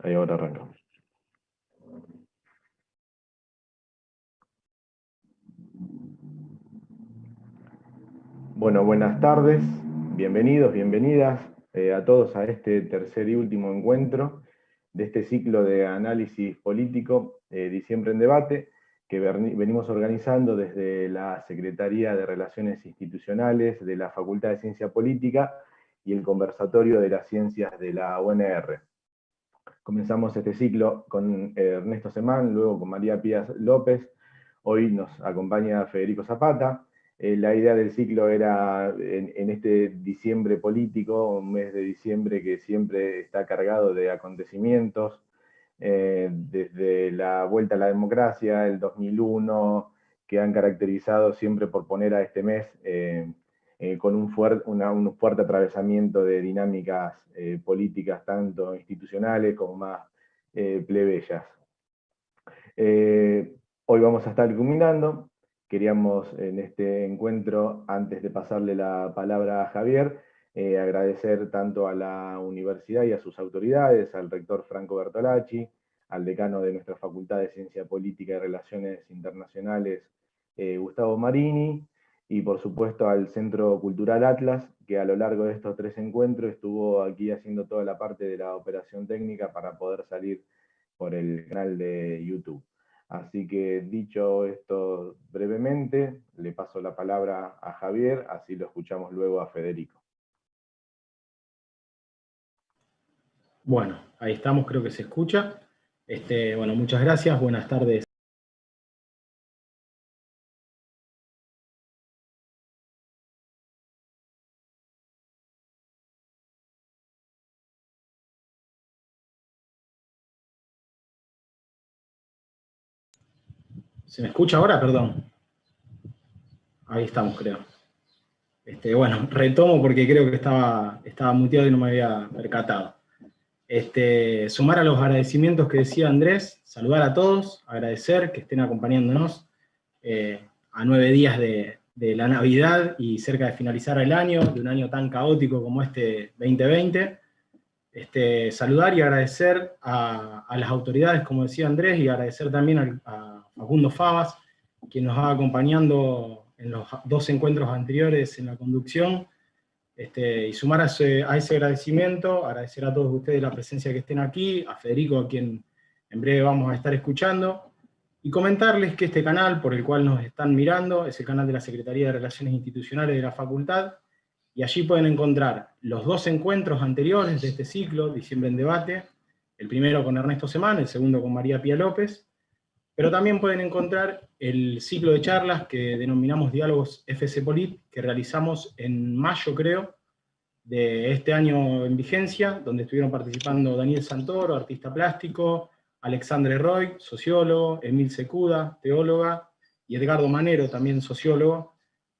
Ahí ahora arrancamos. Bueno, buenas tardes, bienvenidos, bienvenidas a todos a este tercer y último encuentro de este ciclo de análisis político, Diciembre en Debate, que venimos organizando desde la Secretaría de Relaciones Institucionales de la Facultad de Ciencia Política y el Conversatorio de las Ciencias de la UNR. Comenzamos este ciclo con Ernesto Semán, luego con María Pía López. Hoy nos acompaña Federico Zapata. La idea del ciclo era, en este diciembre político, un mes de diciembre que siempre está cargado de acontecimientos, desde la vuelta a la democracia, el 2001, que han caracterizado siempre por poner a este mes con un fuerte atravesamiento de dinámicas políticas, tanto institucionales como más plebeyas. Hoy vamos a estar culminando. Queríamos en este encuentro, antes de pasarle la palabra a Javier, agradecer tanto a la universidad y a sus autoridades, al rector Franco Bertolacci, al decano de nuestra Facultad de Ciencia Política y Relaciones Internacionales, Gustavo Marini, y por supuesto al Centro Cultural Atlas, que a lo largo de estos 3 encuentros estuvo aquí haciendo toda la parte de la operación técnica para poder salir por el canal de YouTube. Así que dicho esto brevemente, le paso la palabra a Javier, así lo escuchamos luego a Federico. Bueno, ahí estamos, creo que se escucha. Bueno, muchas gracias, buenas tardes. ¿Se me escucha ahora? Perdón. Ahí estamos, creo. Bueno, retomo porque creo que estaba muteado y no me había percatado. Sumar a los agradecimientos que decía Andrés, saludar a todos, agradecer que estén acompañándonos a 9 días de la Navidad y cerca de finalizar el año, de un año tan caótico como este 2020. Saludar y agradecer a las autoridades, como decía Andrés, y agradecer también a Facundo Favas, quien nos va acompañando en los 2 encuentros anteriores en la conducción, y sumar a ese agradecimiento, agradecer a todos ustedes la presencia que estén aquí, a Federico, a quien en breve vamos a estar escuchando, y comentarles que este canal por el cual nos están mirando es el canal de la Secretaría de Relaciones Institucionales de la Facultad, y allí pueden encontrar los 2 encuentros anteriores de este ciclo, Diciembre en Debate, el primero con Ernesto Semán, el segundo con María Pía López, pero también pueden encontrar el ciclo de charlas que denominamos Diálogos FC Polit, que realizamos en mayo, creo, de este año en vigencia, donde estuvieron participando Daniel Santoro, artista plástico, Alexandre Roy, sociólogo, Emil Secuda, teóloga, y Edgardo Manero, también sociólogo.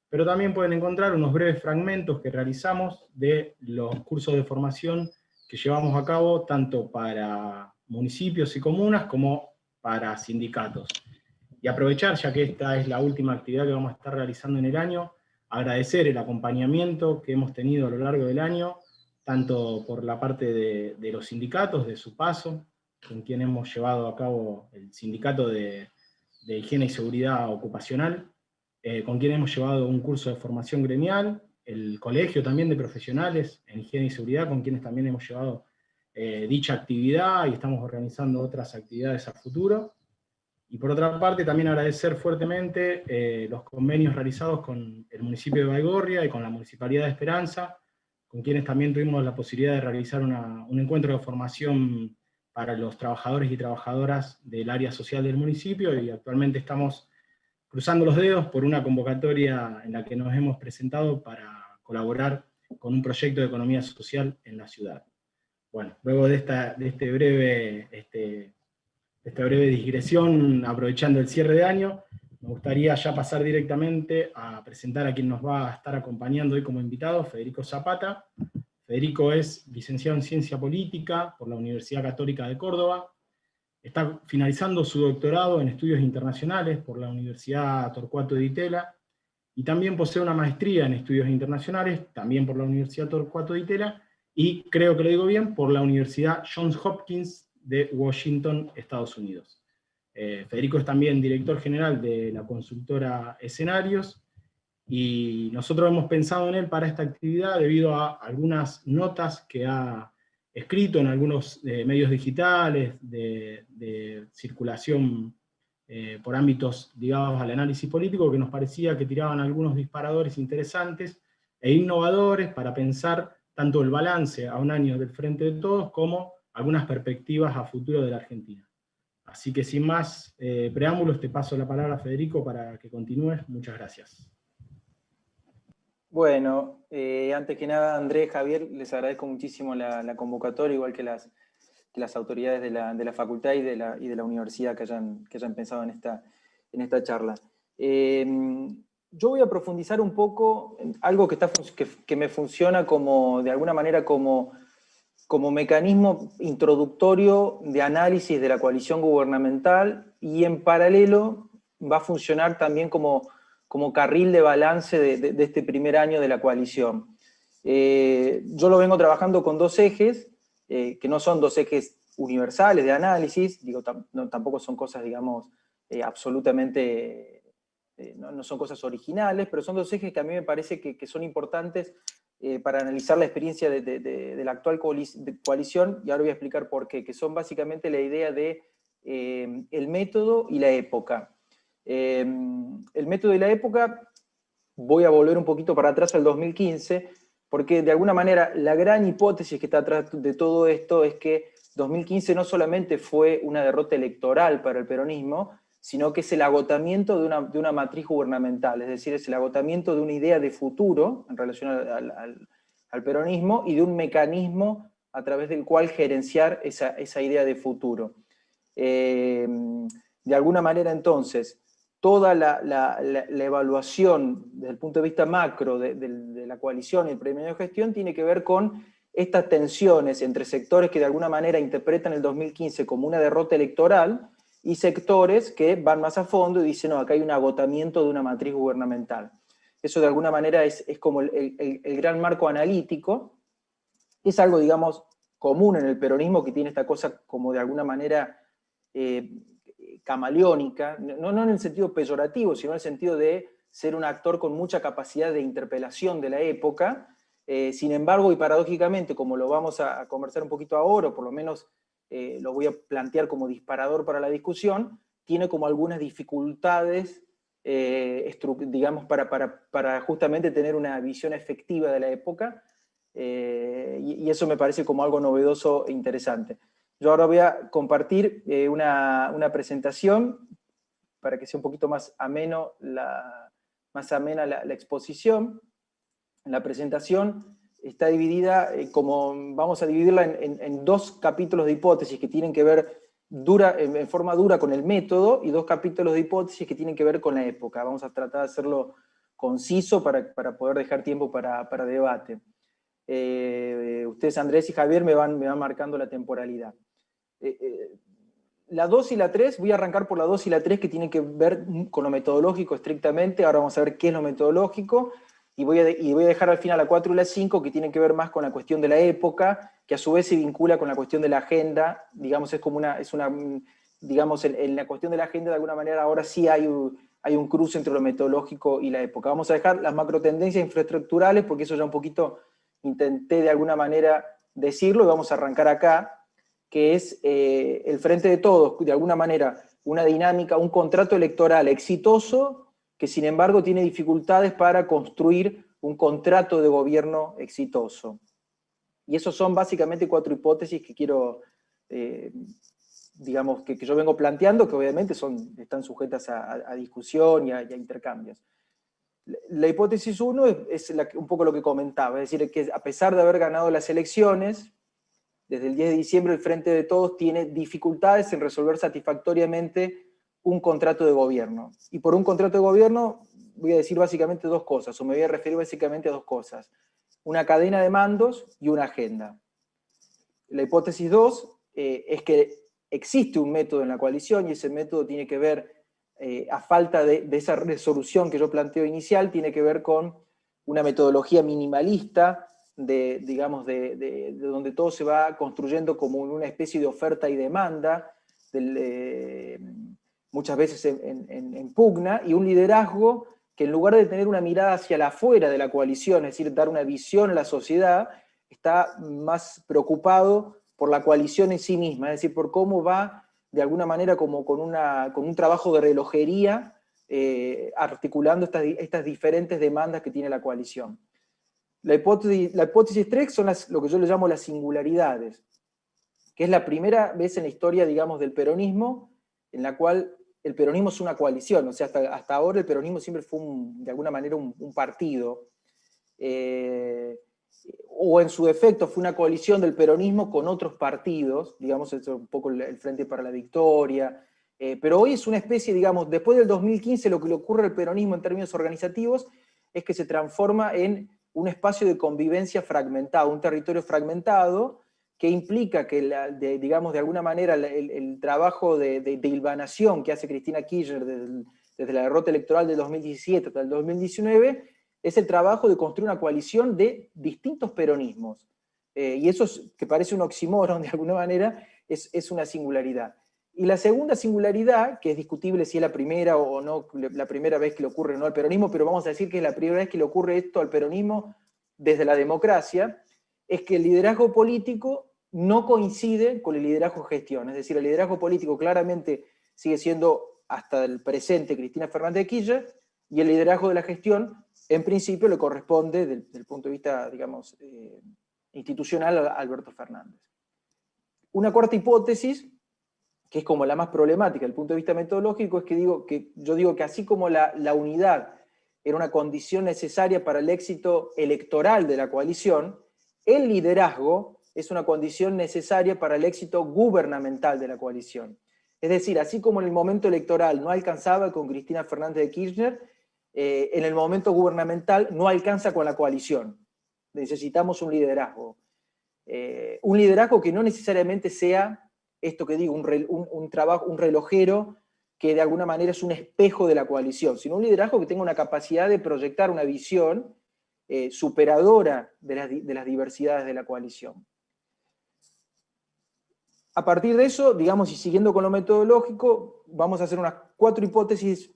Pero también pueden encontrar unos breves fragmentos que realizamos de los cursos de formación que llevamos a cabo tanto para municipios y comunas como para sindicatos. Y aprovechar, ya que esta es la última actividad que vamos a estar realizando en el año, agradecer el acompañamiento que hemos tenido a lo largo del año, tanto por la parte de los sindicatos, de su paso, con quien hemos llevado a cabo el sindicato de higiene y seguridad ocupacional, con quien hemos llevado un curso de formación gremial, el colegio también de profesionales en higiene y seguridad, con quienes también hemos llevado dicha actividad y estamos organizando otras actividades a futuro. Y por otra parte, también agradecer fuertemente los convenios realizados con el municipio de Baigorria y con la Municipalidad de Esperanza, con quienes también tuvimos la posibilidad de realizar un encuentro de formación para los trabajadores y trabajadoras del área social del municipio, y actualmente estamos cruzando los dedos por una convocatoria en la que nos hemos presentado para colaborar con un proyecto de economía social en la ciudad. Bueno, luego de esta breve digresión, aprovechando el cierre de año, me gustaría ya pasar directamente a presentar a quien nos va a estar acompañando hoy como invitado, Federico Zapata. Federico es licenciado en Ciencia Política por la Universidad Católica de Córdoba, está finalizando su doctorado en Estudios Internacionales por la Universidad Torcuato Di Tella, y también posee una maestría en Estudios Internacionales, también por la Universidad Torcuato Di Tella, y creo que lo digo bien, por la Universidad Johns Hopkins de Washington, Estados Unidos. Federico es también director general de la consultora Escenarios, y nosotros hemos pensado en él para esta actividad debido a algunas notas que ha escrito en algunos medios digitales de circulación por ámbitos ligados al análisis político, que nos parecía que tiraban algunos disparadores interesantes e innovadores para pensar tanto el balance a un año del Frente de Todos como algunas perspectivas a futuro de la Argentina. Así que sin más preámbulos, te paso la palabra a Federico para que continúes. Muchas gracias. Bueno, antes que nada, Andrés, Javier, les agradezco muchísimo la convocatoria, igual que las autoridades de la facultad y de la universidad que hayan pensado en esta charla. Yo voy a profundizar un poco en algo que me funciona como, de alguna manera, como mecanismo introductorio de análisis de la coalición gubernamental, y en paralelo va a funcionar también como carril de balance de este primer año de la coalición. Yo lo vengo trabajando con dos ejes, que no son dos ejes universales de análisis, digo, tampoco son cosas, digamos, absolutamente, no son cosas originales, pero son dos ejes que a mí me parece que son importantes para analizar la experiencia de la actual coalición, y ahora voy a explicar por qué, que son básicamente la idea de el método y la época. El método y la época, voy a volver un poquito para atrás al 2015, porque de alguna manera la gran hipótesis que está atrás de todo esto es que 2015 no solamente fue una derrota electoral para el peronismo, sino que es el agotamiento de una matriz gubernamental, es decir, es el agotamiento de una idea de futuro en relación al peronismo y de un mecanismo a través del cual gerenciar esa idea de futuro. De alguna manera, entonces, toda la evaluación desde el punto de vista macro de la coalición y el premio de gestión tiene que ver con estas tensiones entre sectores que de alguna manera interpretan el 2015 como una derrota electoral y sectores que van más a fondo y dicen, no, acá hay un agotamiento de una matriz gubernamental. Eso de alguna manera es como el gran marco analítico. Es algo, digamos, común en el peronismo, que tiene esta cosa como de alguna manera camaleónica, no en el sentido peyorativo, sino en el sentido de ser un actor con mucha capacidad de interpelación de la época. Sin embargo, y paradójicamente, como lo vamos a conversar un poquito ahora, o por lo menos lo voy a plantear como disparador para la discusión, tiene como algunas dificultades, digamos, para justamente tener una visión efectiva de la época, y eso me parece como algo novedoso e interesante. Yo ahora voy a compartir una presentación para que sea un poquito más amena la exposición. La presentación está dividida, vamos a dividirla en dos capítulos de hipótesis que tienen que ver en forma dura con el método, y dos capítulos de hipótesis que tienen que ver con la época. Vamos a tratar de hacerlo conciso para poder dejar tiempo para debate. Ustedes, Andrés y Javier, me van marcando la temporalidad. La 2 y la 3, voy a arrancar por la 2 y la 3, que tienen que ver con lo metodológico estrictamente. Ahora vamos a ver qué es lo metodológico, y voy a dejar al final la 4 y la 5, que tienen que ver más con la cuestión de la época, que a su vez se vincula con la cuestión de la agenda. Digamos, digamos, en la cuestión de la agenda, de alguna manera, ahora sí hay un cruce entre lo metodológico y la época. Vamos a dejar las macrotendencias infraestructurales, porque eso ya un poquito intenté de alguna manera decirlo, y vamos a arrancar acá, que es el Frente de Todos, de alguna manera, una dinámica, un contrato electoral exitoso, que sin embargo tiene dificultades para construir un contrato de gobierno exitoso. Y esos son básicamente 4 hipótesis que quiero, digamos, que yo vengo planteando, que obviamente están sujetas a discusión y a intercambios. La hipótesis 1 es un poco lo que comentaba, es decir, que a pesar de haber ganado las elecciones, desde el 10 de diciembre el Frente de Todos tiene dificultades en resolver satisfactoriamente un contrato de gobierno. Y por un contrato de gobierno voy a decir básicamente dos cosas, o me voy a referir básicamente a dos cosas: una cadena de mandos y una agenda. La hipótesis 2 es que existe un método en la coalición, y ese método tiene que ver, a falta de esa resolución que yo planteo inicial, tiene que ver con una metodología minimalista, digamos, de donde todo se va construyendo como una especie de oferta y demanda, muchas veces en pugna, y un liderazgo que en lugar de tener una mirada hacia la afuera de la coalición, es decir, dar una visión a la sociedad, está más preocupado por la coalición en sí misma, es decir, por cómo va de alguna manera como con un trabajo de relojería, articulando estas diferentes demandas que tiene la coalición. La hipótesis 3 son lo que yo le llamo las singularidades, que es la primera vez en la historia, digamos, del peronismo, en la cual el peronismo es una coalición, o sea, hasta ahora el peronismo siempre fue de alguna manera un partido, o en su defecto fue una coalición del peronismo con otros partidos, digamos, es un poco el Frente para la Victoria, pero hoy es una especie, digamos, después del 2015 lo que le ocurre al peronismo en términos organizativos es que se transforma en un espacio de convivencia fragmentado, un territorio fragmentado, que implica que, digamos, de alguna manera el trabajo de hilvanación que hace Cristina Kirchner desde la derrota electoral de 2017 hasta el 2019, es el trabajo de construir una coalición de distintos peronismos. Y eso, que parece un oxímoron de alguna manera, es una singularidad. Y la segunda singularidad, que es discutible si es la primera o no, la primera vez que le ocurre o no al peronismo, pero vamos a decir que es la primera vez que le ocurre esto al peronismo desde la democracia, es que el liderazgo político no coincide con el liderazgo gestión. Es decir, el liderazgo político claramente sigue siendo hasta el presente Cristina Fernández de Kirchner, y el liderazgo de la gestión, en principio, le corresponde, desde el punto de vista, digamos, institucional, a Alberto Fernández. Una cuarta hipótesis, que es como la más problemática desde el punto de vista metodológico, es que yo digo que así como la unidad era una condición necesaria para el éxito electoral de la coalición, el liderazgo es una condición necesaria para el éxito gubernamental de la coalición. Es decir, así como en el momento electoral no alcanzaba con Cristina Fernández de Kirchner, en el momento gubernamental no alcanza con la coalición. Necesitamos un liderazgo. Un liderazgo que no necesariamente sea esto que digo, un relojero que de alguna manera es un espejo de la coalición, sino un liderazgo que tenga una capacidad de proyectar una visión superadora de las diversidades de la coalición. A partir de eso, digamos, y siguiendo con lo metodológico, vamos a hacer unas 4 hipótesis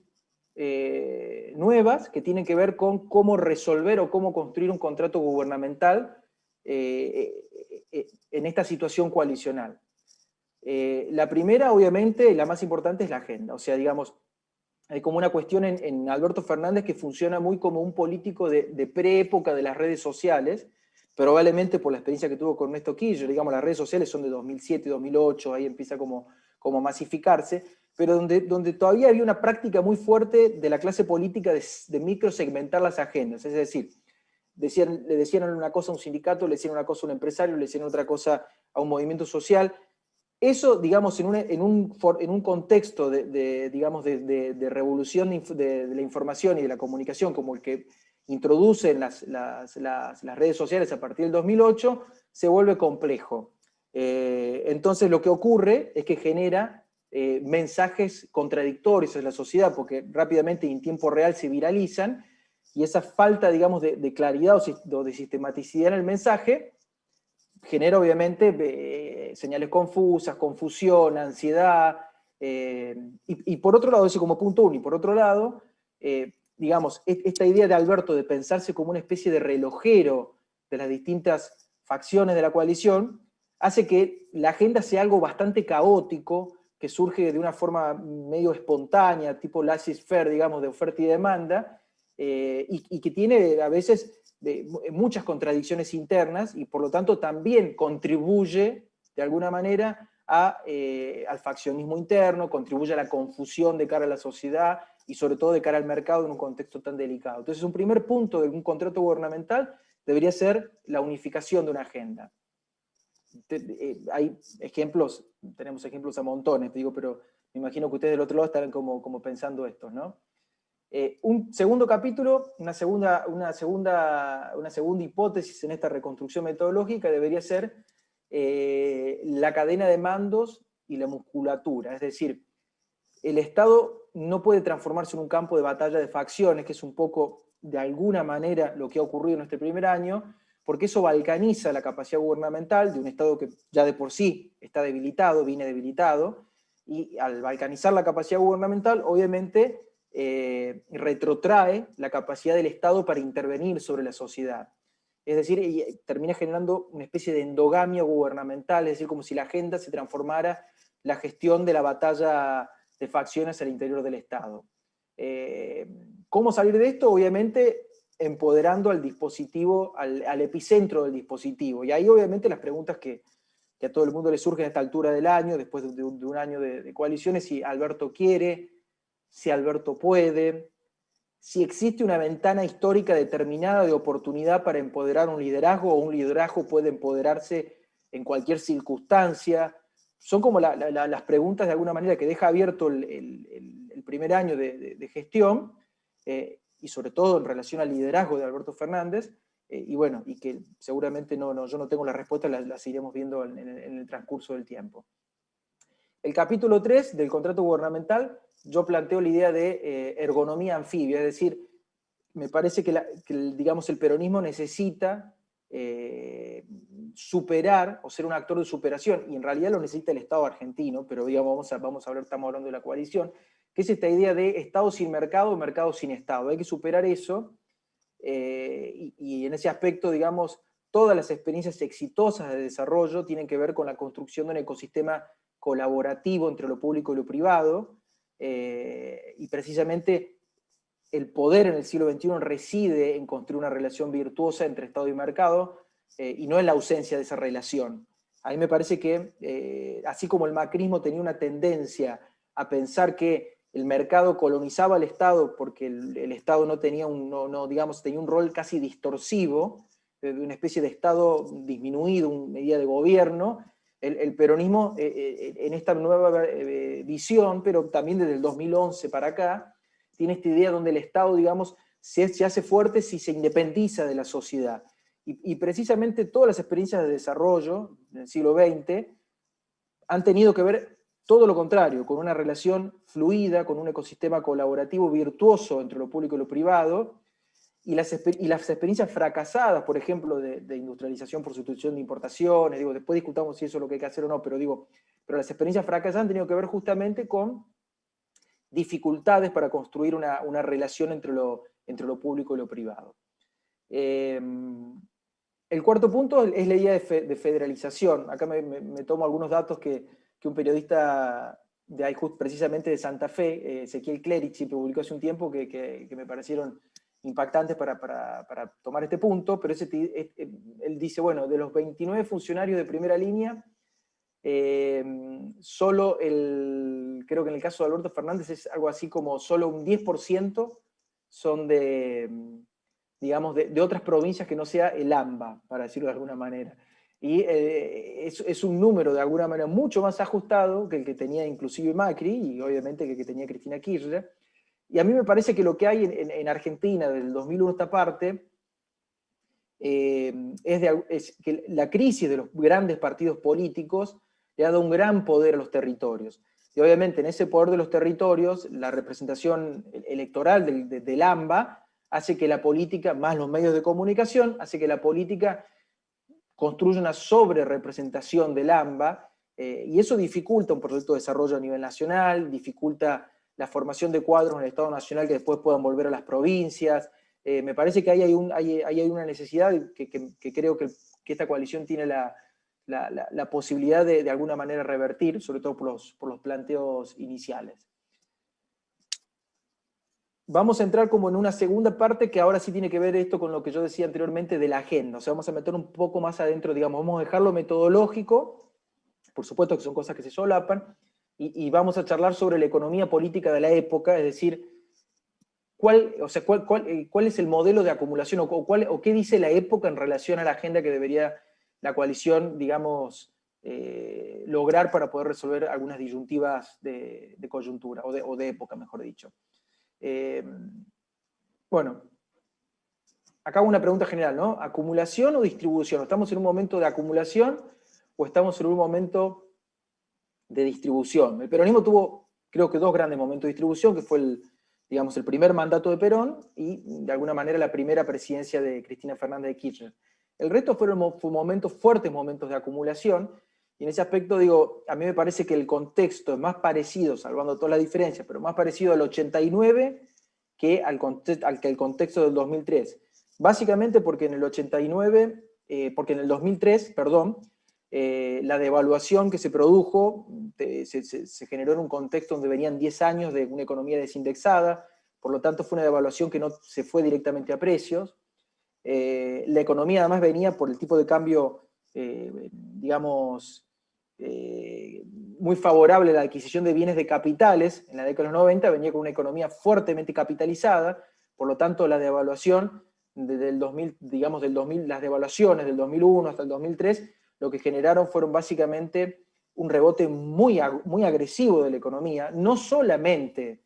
nuevas que tienen que ver con cómo resolver o cómo construir un contrato gubernamental en esta situación coalicional. La primera, obviamente, y la más importante, es la agenda. O sea, digamos, hay como una cuestión en Alberto Fernández que funciona muy como un político de preépoca de las redes sociales, probablemente por la experiencia que tuvo con Néstor Kirchner. Digamos, las redes sociales son de 2007, 2008, ahí empieza como a masificarse, pero donde todavía había una práctica muy fuerte de la clase política de microsegmentar las agendas. Es decir, le decían una cosa a un sindicato, le decían una cosa a un empresario, le decían otra cosa a un movimiento social. Eso, digamos, en un contexto de revolución de la información y de la comunicación, como el que introducen las redes sociales a partir del 2008, se vuelve complejo. Entonces lo que ocurre es que genera mensajes contradictorios en la sociedad, porque rápidamente y en tiempo real se viralizan, y esa falta, digamos, de claridad o de sistematicidad en el mensaje genera obviamente señales confusas, confusión, ansiedad, y por otro lado, eso como punto uno, y por otro lado, digamos, esta idea de Alberto de pensarse como una especie de relojero de las distintas facciones de la coalición, hace que la agenda sea algo bastante caótico, que surge de una forma medio espontánea, tipo laissez-faire, digamos, de oferta y demanda, y que tiene a veces muchas contradicciones internas, y por lo tanto también contribuye de alguna manera al faccionismo interno, contribuye a la confusión de cara a la sociedad y sobre todo de cara al mercado en un contexto tan delicado. Entonces un primer punto de un contrato gubernamental debería ser la unificación de una agenda. Hay ejemplos, tenemos ejemplos a montones, te digo, pero me imagino que ustedes del otro lado estarán como pensando esto, ¿no? Un segundo capítulo, una segunda hipótesis en esta reconstrucción metodológica debería ser la cadena de mandos y la musculatura. Es decir, el Estado no puede transformarse en un campo de batalla de facciones, que es un poco, de alguna manera, lo que ha ocurrido en este primer año, porque eso balcaniza la capacidad gubernamental de un Estado que ya de por sí está debilitado, viene debilitado, y al balcanizar la capacidad gubernamental, obviamente retrotrae la capacidad del Estado para intervenir sobre la sociedad. Es decir, termina generando una especie de endogamia gubernamental, es decir, como si la agenda se transformara la gestión de la batalla de facciones al interior del Estado. ¿Cómo salir de esto? Obviamente empoderando al dispositivo, al epicentro del dispositivo. Y ahí obviamente las preguntas que a todo el mundo le surgen a esta altura del año, después de un año de coaliciones, si Alberto quiere, si Alberto puede, si existe una ventana histórica determinada de oportunidad para empoderar un liderazgo, o un liderazgo puede empoderarse en cualquier circunstancia. Son como las preguntas de alguna manera que deja abierto el primer año de gestión, y sobre todo en relación al liderazgo de Alberto Fernández, y bueno, y que seguramente yo no tengo la respuesta, las iremos viendo en el transcurso del tiempo. El capítulo 3 del contrato gubernamental, yo planteo la idea de ergonomía anfibia, es decir, me parece que digamos, el peronismo necesita superar o ser un actor de superación, y en realidad lo necesita el Estado argentino, pero digamos, vamos a hablar, estamos hablando de la coalición, que es esta idea de Estado sin mercado, mercado sin Estado. Hay que superar eso, y en ese aspecto, digamos, todas las experiencias exitosas de desarrollo tienen que ver con la construcción de un ecosistema colaborativo entre lo público y lo privado, y precisamente el poder en el siglo XXI reside en construir una relación virtuosa entre Estado y mercado, y no en la ausencia de esa relación. A mí me parece que, así como el macrismo tenía una tendencia a pensar que el mercado colonizaba al Estado porque el Estado no tenía digamos, tenía un rol casi distorsivo, de una especie de Estado disminuido, una medida de gobierno, el peronismo en esta nueva visión, pero también desde el 2011 para acá, tiene esta idea donde el Estado, digamos, se hace fuerte si se independiza de la sociedad. Y precisamente todas las experiencias de desarrollo del siglo XX han tenido que ver todo lo contrario, con una relación fluida, con un ecosistema colaborativo virtuoso entre lo público y lo privado, y las experiencias fracasadas, por ejemplo, de industrialización por sustitución de importaciones, digo, después discutamos si eso es lo que hay que hacer o no, pero las experiencias fracasadas han tenido que ver justamente con dificultades para construir una relación entre lo público y lo privado. El cuarto punto es la idea de federalización. Acá me tomo algunos datos que un periodista de ahí, precisamente de Santa Fe, Ezequiel Clerici, publicó hace un tiempo que me parecieron impactantes para tomar este punto, pero él dice, bueno, de los 29 funcionarios de primera línea, solo creo que en el caso de Alberto Fernández es algo así como solo un 10% son digamos, de otras provincias que no sea el AMBA, para decirlo de alguna manera. Y es un número de alguna manera mucho más ajustado que el que tenía inclusive Macri, y obviamente que el que tenía Cristina Kirchner. Y a mí me parece que lo que hay en Argentina desde el 2001 esta parte, es que la crisis de los grandes partidos políticos le ha dado un gran poder a los territorios. Y obviamente en ese poder de los territorios, la representación electoral del AMBA hace que la política, más los medios de comunicación, hace que la política construya una sobre-representación del AMBA, y eso dificulta un proyecto de desarrollo a nivel nacional, dificulta la formación de cuadros en el Estado Nacional que después puedan volver a las provincias. Me parece que ahí hay una necesidad que creo que esta coalición tiene la posibilidad de alguna manera revertir, sobre todo por los planteos iniciales. Vamos a entrar como en una segunda parte que ahora sí tiene que ver esto con lo que yo decía anteriormente de la agenda. O sea, vamos a meter un poco más adentro, digamos, vamos a dejarlo metodológico, por supuesto que son cosas que se solapan, y vamos a charlar sobre la economía política de la época, es decir, cuál es el modelo de acumulación o qué dice la época en relación a la agenda que debería la coalición, digamos, lograr para poder resolver algunas disyuntivas de coyuntura, o de época, mejor dicho. Bueno, acá hago una pregunta general, ¿no? ¿Acumulación o distribución? ¿Estamos en un momento de acumulación o estamos en un momento de distribución? El peronismo tuvo, creo que, dos grandes momentos de distribución, que fue el primer mandato de Perón y, de alguna manera, la primera presidencia de Cristina Fernández de Kirchner. El resto fueron momentos, fuertes momentos de acumulación, y en ese aspecto, digo, a mí me parece que el contexto es más parecido, salvando todas las diferencias, pero más parecido al 89 que al contexto del 2003. Básicamente porque en el 89, porque en el 2003, perdón, la devaluación que se produjo se generó en un contexto donde venían 10 años de una economía desindexada, por lo tanto fue una devaluación que no se fue directamente a precios. La economía además venía por el tipo de cambio, digamos, muy favorable a la adquisición de bienes de capitales. En la década de los 90 venía con una economía fuertemente capitalizada, por lo tanto la devaluación del 2000, digamos del 2000, las devaluaciones del 2001 hasta el 2003, lo que generaron fueron básicamente un rebote muy agresivo de la economía, no solamente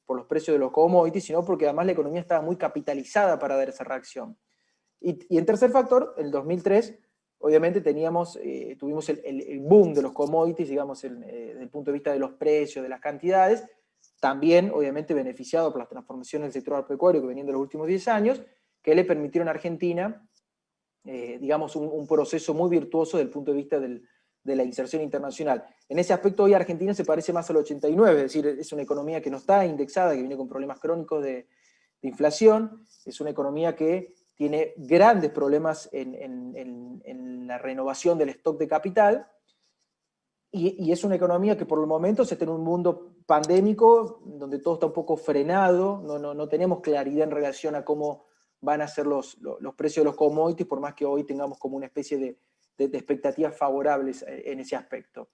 por los precios de los commodities, sino porque además la economía estaba muy capitalizada para dar esa reacción. Y en tercer factor, el 2003, obviamente tuvimos el boom de los commodities, digamos, desde el punto de vista de los precios, de las cantidades, también obviamente beneficiado por las transformaciones del sector agropecuario que venían de los últimos 10 años, que le permitieron a Argentina, digamos, un proceso muy virtuoso desde el punto de vista de la inserción internacional. En ese aspecto hoy Argentina se parece más al 89, es decir, es una economía que no está indexada, que viene con problemas crónicos de inflación, es una economía que tiene grandes problemas en la renovación del stock de capital, y es una economía que por el momento se está en un mundo pandémico, donde todo está un poco frenado, no tenemos claridad en relación a cómo van a ser los precios de los commodities, por más que hoy tengamos como una especie de expectativas favorables en ese aspecto.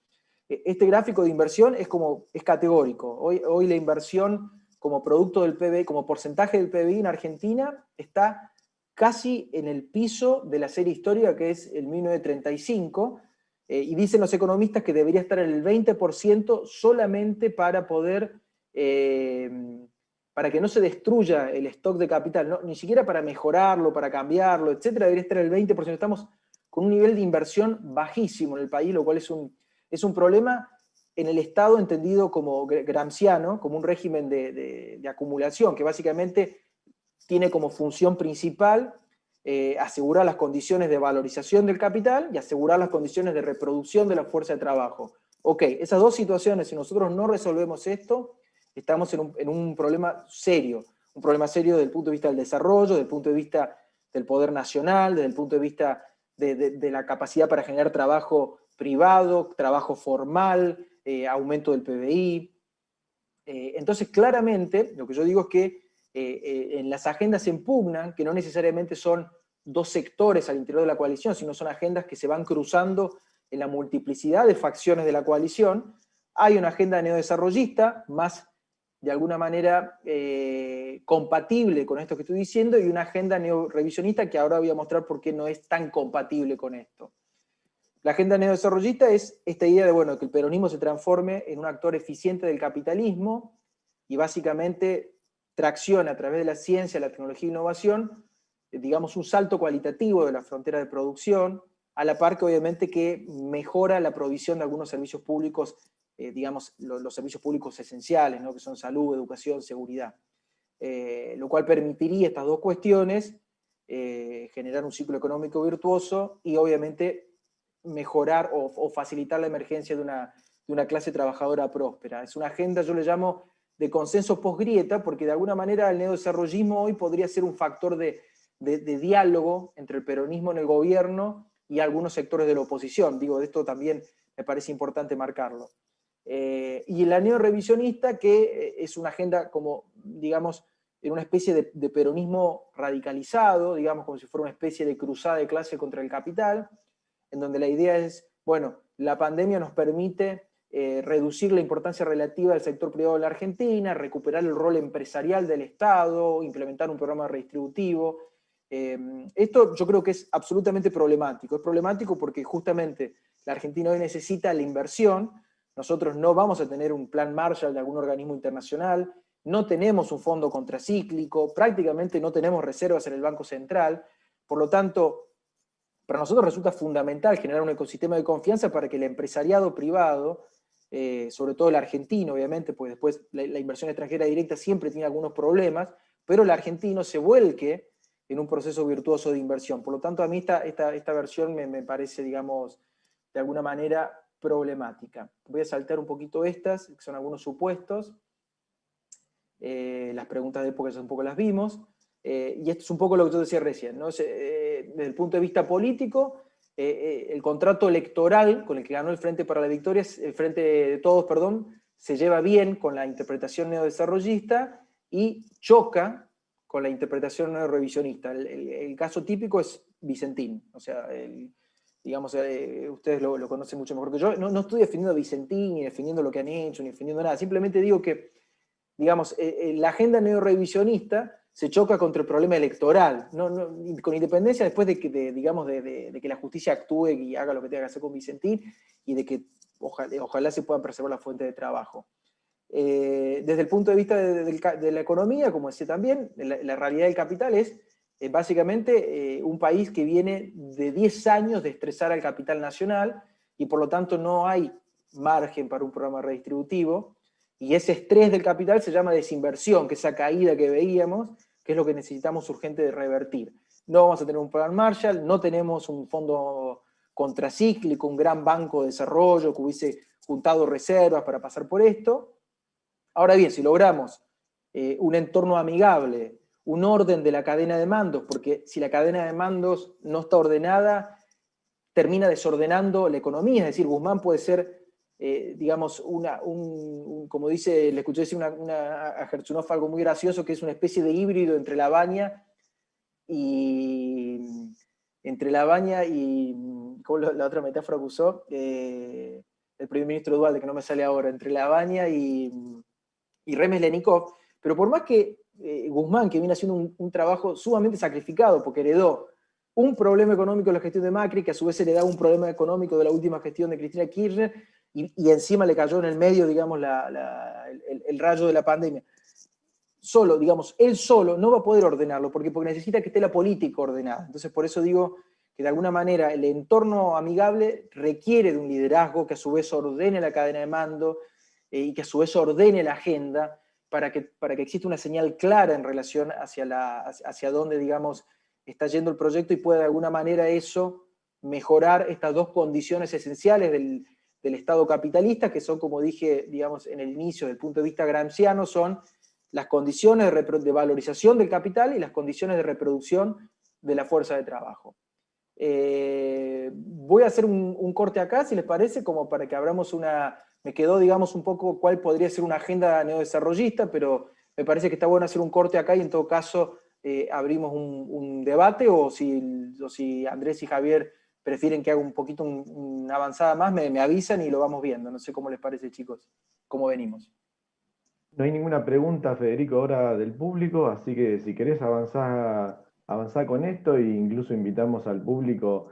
Este gráfico de inversión es categórico. Hoy la inversión como producto del PBI, como porcentaje del PBI en Argentina, está casi en el piso de la serie histórica que es el 1935, y dicen los economistas que debería estar en el 20% solamente para poder, para que no se destruya el stock de capital, ¿no? Ni siquiera para mejorarlo, para cambiarlo, etcétera, debería estar en el 20%. Estamos con un nivel de inversión bajísimo en el país, lo cual es un problema en el Estado entendido como gramsciano, como un régimen de acumulación, que básicamente tiene como función principal asegurar las condiciones de valorización del capital y asegurar las condiciones de reproducción de la fuerza de trabajo. Ok, esas dos situaciones, si nosotros no resolvemos esto, estamos en un problema serio desde el punto de vista del desarrollo, desde el punto de vista del poder nacional, desde el punto de vista de la capacidad para generar trabajo privado, trabajo formal, aumento del PBI. Entonces, claramente, lo que yo digo es que en las agendas se impugnan, que no necesariamente son dos sectores al interior de la coalición, sino son agendas que se van cruzando en la multiplicidad de facciones de la coalición. Hay una agenda neodesarrollista, más de alguna manera compatible con esto que estoy diciendo, y una agenda neorevisionista que ahora voy a mostrar por qué no es tan compatible con esto. La agenda neodesarrollista es esta idea de, bueno, que el peronismo se transforme en un actor eficiente del capitalismo y básicamente tracciona a través de la ciencia, la tecnología e innovación, digamos, un salto cualitativo de la frontera de producción, a la par que obviamente que mejora la provisión de algunos servicios públicos, digamos, los servicios públicos esenciales, ¿no? Que son salud, educación, seguridad. Lo cual permitiría estas dos cuestiones, generar un ciclo económico virtuoso y obviamente mejorar o facilitar la emergencia de una clase trabajadora próspera. Es una agenda, yo le llamo, de consenso post-grieta, porque de alguna manera el neodesarrollismo hoy podría ser un factor de diálogo entre el peronismo en el gobierno y algunos sectores de la oposición. Digo, de esto también me parece importante marcarlo. Y la neorevisionista, que es una agenda como, digamos, en una especie de peronismo radicalizado, digamos, como si fuera una especie de cruzada de clase contra el capital, en donde la idea es, bueno, la pandemia nos permite reducir la importancia relativa del sector privado de la Argentina, recuperar el rol empresarial del Estado, implementar un programa redistributivo. Esto yo creo que es absolutamente problemático. Es problemático porque justamente la Argentina hoy necesita la inversión. Nosotros no vamos a tener un plan Marshall de algún organismo internacional, no tenemos un fondo contracíclico, prácticamente no tenemos reservas en el Banco Central. Por lo tanto, para nosotros resulta fundamental generar un ecosistema de confianza para que el empresariado privado, sobre todo el argentino, obviamente, pues después la inversión extranjera directa siempre tiene algunos problemas, pero el argentino se vuelque en un proceso virtuoso de inversión. Por lo tanto, a mí esta versión me parece, digamos, de alguna manera problemática. Voy a saltar un poquito estas, que son algunos supuestos. Las preguntas de época ya un poco las vimos. Y esto es un poco lo que yo decía recién, ¿no? Desde el punto de vista político, el contrato electoral con el que ganó el Frente para la Victoria, el Frente de Todos, perdón, se lleva bien con la interpretación neodesarrollista y choca con la interpretación neorevisionista. El caso típico es Vicentín, o sea, digamos, ustedes lo conocen mucho mejor que yo. No estoy defendiendo a Vicentín, ni defendiendo lo que han hecho, ni defendiendo nada, simplemente digo que, digamos, la agenda neorevisionista se choca contra el problema electoral, con independencia después de que la justicia actúe y haga lo que tenga que hacer con Vicentín, y de que ojalá se puedan preservar las fuentes de trabajo. Desde el punto de vista de la economía, como decía también, la realidad del capital es básicamente un país que viene de 10 años de estresar al capital nacional, y por lo tanto no hay margen para un programa redistributivo, y ese estrés del capital se llama desinversión, que esa caída que veíamos, que es lo que necesitamos urgente de revertir. No vamos a tener un plan Marshall, no tenemos un fondo contracíclico, un gran banco de desarrollo que hubiese juntado reservas para pasar por esto. Ahora bien, si logramos un entorno amigable, un orden de la cadena de mandos, porque si la cadena de mandos no está ordenada, termina desordenando la economía, es decir, Guzmán puede ser, digamos, como dice, le escuché decir a Gerchunov algo muy gracioso, que es una especie de híbrido entre Lavagna y ¿cómo la otra metáfora que usó? El primer ministro Dualde, que no me sale ahora, entre Lavagna y Remes-Lenikov, pero por más que Guzmán, que viene haciendo un trabajo sumamente sacrificado, porque heredó un problema económico de la gestión de Macri, que a su vez heredaba un problema económico de la última gestión de Cristina Kirchner, y encima le cayó en el medio, digamos, el rayo de la pandemia. Él solo no va a poder ordenarlo, porque necesita que esté la política ordenada. Entonces, por eso digo que de alguna manera el entorno amigable requiere de un liderazgo que a su vez ordene la cadena de mando, y que a su vez ordene la agenda, para que exista una señal clara en relación hacia dónde, digamos, está yendo el proyecto, y pueda de alguna manera eso mejorar estas dos condiciones esenciales del Estado capitalista, que son, como dije, digamos, en el inicio, desde el punto de vista gramsciano, son las condiciones de valorización del capital y las condiciones de reproducción de la fuerza de trabajo. Voy a hacer un corte acá, si les parece, como para que abramos me quedó, digamos, un poco cuál podría ser una agenda neodesarrollista, pero me parece que está bueno hacer un corte acá, y en todo caso abrimos un debate, o si Andrés y Javier prefieren que haga un poquito una avanzada más, me avisan y lo vamos viendo. No sé cómo les parece, chicos, cómo venimos. No hay ninguna pregunta, Federico, ahora del público, así que si querés avanzar con esto, e incluso invitamos al público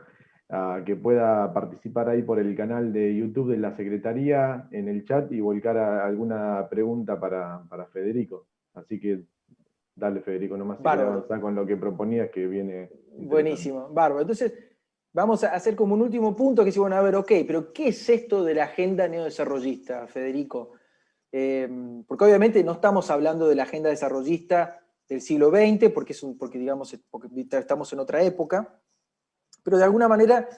a que pueda participar ahí por el canal de YouTube de la Secretaría en el chat y volcar alguna pregunta para Federico. Así que dale, Federico, nomás si querés avanzar con lo que proponías, que viene. Buenísimo, bárbaro. Entonces, vamos a hacer como un último punto, que es, bueno, a ver, ok, pero ¿qué es esto de la agenda neodesarrollista, Federico? Porque obviamente no estamos hablando de la agenda desarrollista del siglo XX, porque estamos en otra época, pero de alguna manera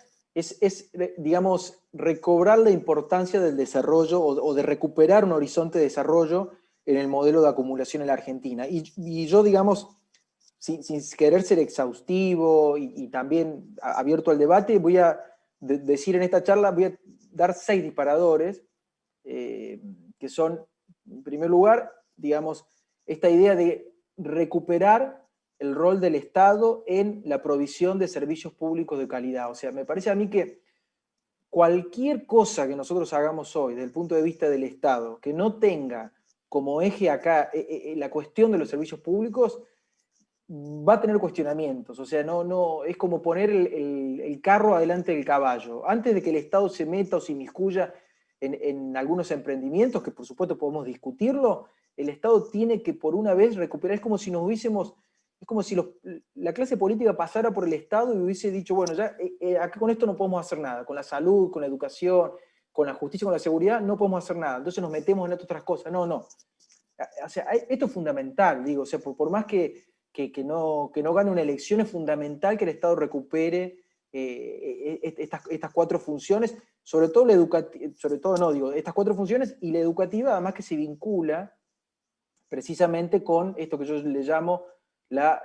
digamos, recobrar la importancia del desarrollo, o de recuperar un horizonte de desarrollo en el modelo de acumulación en la Argentina. Y yo, digamos, sin querer ser exhaustivo y también abierto al debate, voy a decir en esta charla, voy a dar 6 disparadores, que son, en primer lugar, digamos, esta idea de recuperar el rol del Estado en la provisión de servicios públicos de calidad. O sea, me parece a mí que cualquier cosa que nosotros hagamos hoy, desde el punto de vista del Estado, que no tenga como eje acá la cuestión de los servicios públicos, va a tener cuestionamientos. O sea, no es como poner el carro adelante del caballo. Antes de que el Estado se meta o se inmiscuya en algunos emprendimientos, que por supuesto podemos discutirlo, el Estado tiene que por una vez recuperar. Es como si la clase política pasara por el Estado y hubiese dicho, bueno, ya acá con esto no podemos hacer nada, con la salud, con la educación, con la justicia, con la seguridad, no podemos hacer nada, entonces nos metemos en otras cosas. No. O sea, esto es fundamental, digo, o sea, por más que no gane una elección, es fundamental que el Estado recupere estas 4 funciones, sobre todo estas 4 funciones, y la educativa además que se vincula precisamente con esto que yo le llamo la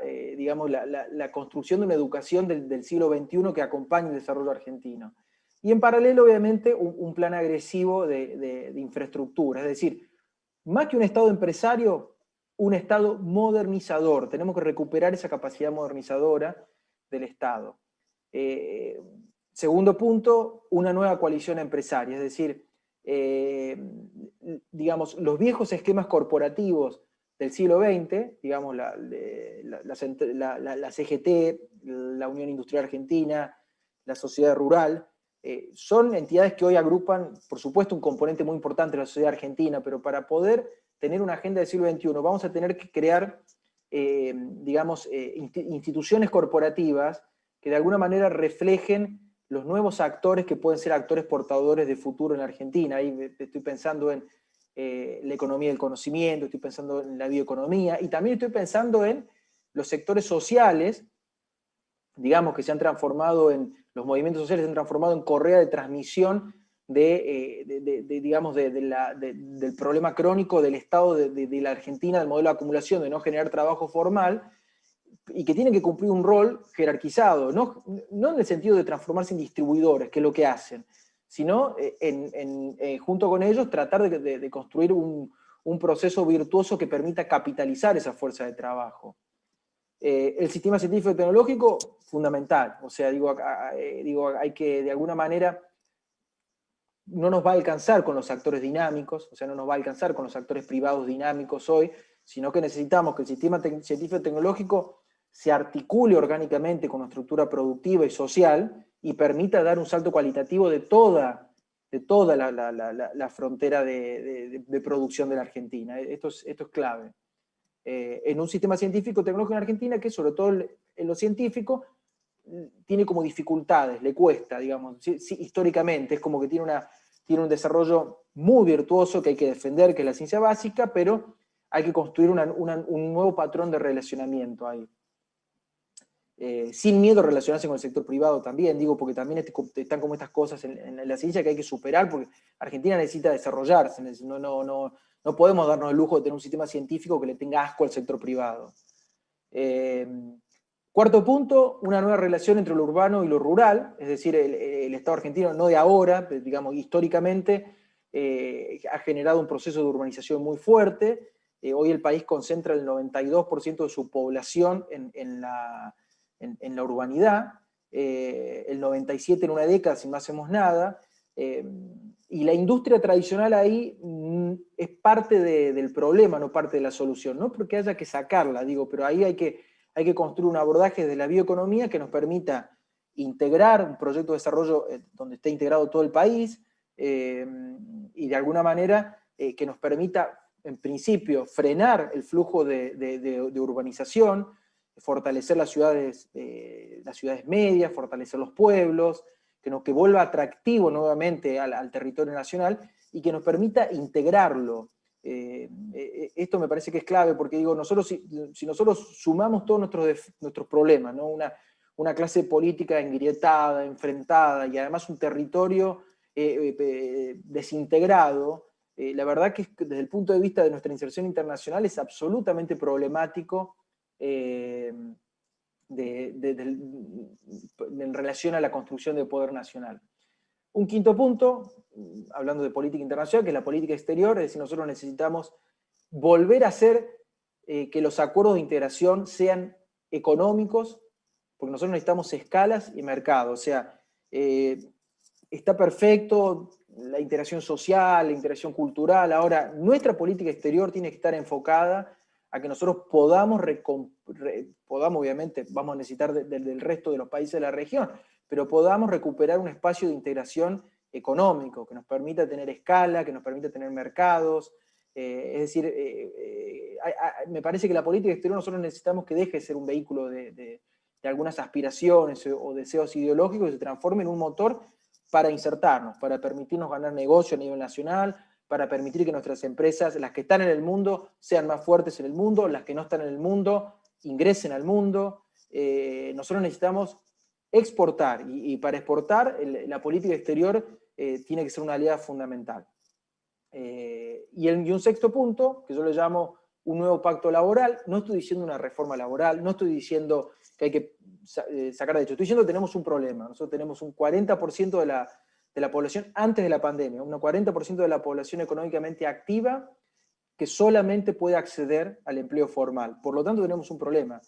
construcción de una educación del siglo XXI que acompañe el desarrollo argentino. Y en paralelo, obviamente, un plan agresivo de infraestructura, es decir, más que un Estado empresario, un Estado modernizador. Tenemos que recuperar esa capacidad modernizadora del Estado. Segundo punto, una nueva coalición empresaria, es decir, digamos, los viejos esquemas corporativos del siglo XX, digamos, la CGT, la Unión Industrial Argentina, la Sociedad Rural, son entidades que hoy agrupan, por supuesto, un componente muy importante de la sociedad argentina, pero para poder tener una agenda del siglo XXI vamos a tener que crear, instituciones corporativas que de alguna manera reflejen los nuevos actores que pueden ser actores portadores de futuro en la Argentina. Ahí estoy pensando en la economía del conocimiento, estoy pensando en la bioeconomía, y también estoy pensando en los sectores sociales, digamos, que se han transformado en, los movimientos sociales se han transformado en correa de transmisión del problema crónico del Estado de la Argentina, del modelo de acumulación, de no generar trabajo formal, y que tienen que cumplir un rol jerarquizado, no en el sentido de transformarse en distribuidores, que es lo que hacen, sino junto con ellos tratar de construir un proceso virtuoso que permita capitalizar esa fuerza de trabajo. El sistema científico y tecnológico, fundamental. O sea, hay que, de alguna manera, no nos va a alcanzar con los actores dinámicos, o sea, no nos va a alcanzar con los actores privados dinámicos hoy, sino que necesitamos que el sistema científico y tecnológico se articule orgánicamente con una estructura productiva y social y permita dar un salto cualitativo de toda la frontera de producción de la Argentina. Esto es clave. En un sistema científico tecnológico en Argentina que, sobre todo en lo científico, tiene como dificultades, le cuesta, digamos, sí, históricamente, es como que tiene un desarrollo muy virtuoso que hay que defender, que es la ciencia básica, pero hay que construir un nuevo patrón de relacionamiento ahí. Sin miedo a relacionarse con el sector privado también, digo, porque también están como estas cosas en la ciencia que hay que superar, porque Argentina necesita desarrollarse, no podemos darnos el lujo de tener un sistema científico que le tenga asco al sector privado. Cuarto punto, una nueva relación entre lo urbano y lo rural, es decir, el Estado argentino no de ahora, digamos, históricamente, ha generado un proceso de urbanización muy fuerte. Hoy el país concentra el 92% de su población en la urbanidad, el 97% en una década si no hacemos nada, y la industria tradicional ahí es parte del problema, no parte de la solución, no porque haya que sacarla, digo, pero ahí hay que construir un abordaje de la bioeconomía que nos permita integrar un proyecto de desarrollo donde esté integrado todo el país, y de alguna manera que nos permita, en principio, frenar el flujo de urbanización, fortalecer las ciudades medias, fortalecer los pueblos, que vuelva atractivo nuevamente al territorio nacional y que nos permita integrarlo. Esto me parece que es clave, porque digo, si nosotros sumamos todos nuestros problemas, ¿no? Una clase política engrietada, enfrentada, y además un territorio desintegrado, la verdad que desde el punto de vista de nuestra inserción internacional es absolutamente problemático en relación a la construcción de poder nacional. Un quinto punto, hablando de política internacional, que es la política exterior, es decir, nosotros necesitamos volver a hacer que los acuerdos de integración sean económicos, porque nosotros necesitamos escalas y mercado. O sea, está perfecto la integración social, la integración cultural. Ahora, nuestra política exterior tiene que estar enfocada a que nosotros podamos, obviamente, vamos a necesitar del resto de los países de la región, pero podamos recuperar un espacio de integración económico, que nos permita tener escala, que nos permita tener mercados. Es decir, me parece que la política exterior nosotros necesitamos que deje de ser un vehículo de algunas aspiraciones o deseos ideológicos y se transforme en un motor para insertarnos, para permitirnos ganar negocio a nivel nacional, para permitir que nuestras empresas, las que están en el mundo, sean más fuertes en el mundo, las que no están en el mundo, ingresen al mundo. Nosotros necesitamos exportar, y para exportar la política exterior tiene que ser una aliada fundamental. Y un sexto punto, que yo le llamo un nuevo pacto laboral. No estoy diciendo una reforma laboral, no estoy diciendo que hay que sacar de hecho, estoy diciendo que tenemos un problema. Nosotros tenemos un 40% de la población antes de la pandemia, un 40% de la población económicamente activa que solamente puede acceder al empleo formal. Por lo tanto, tenemos un problema.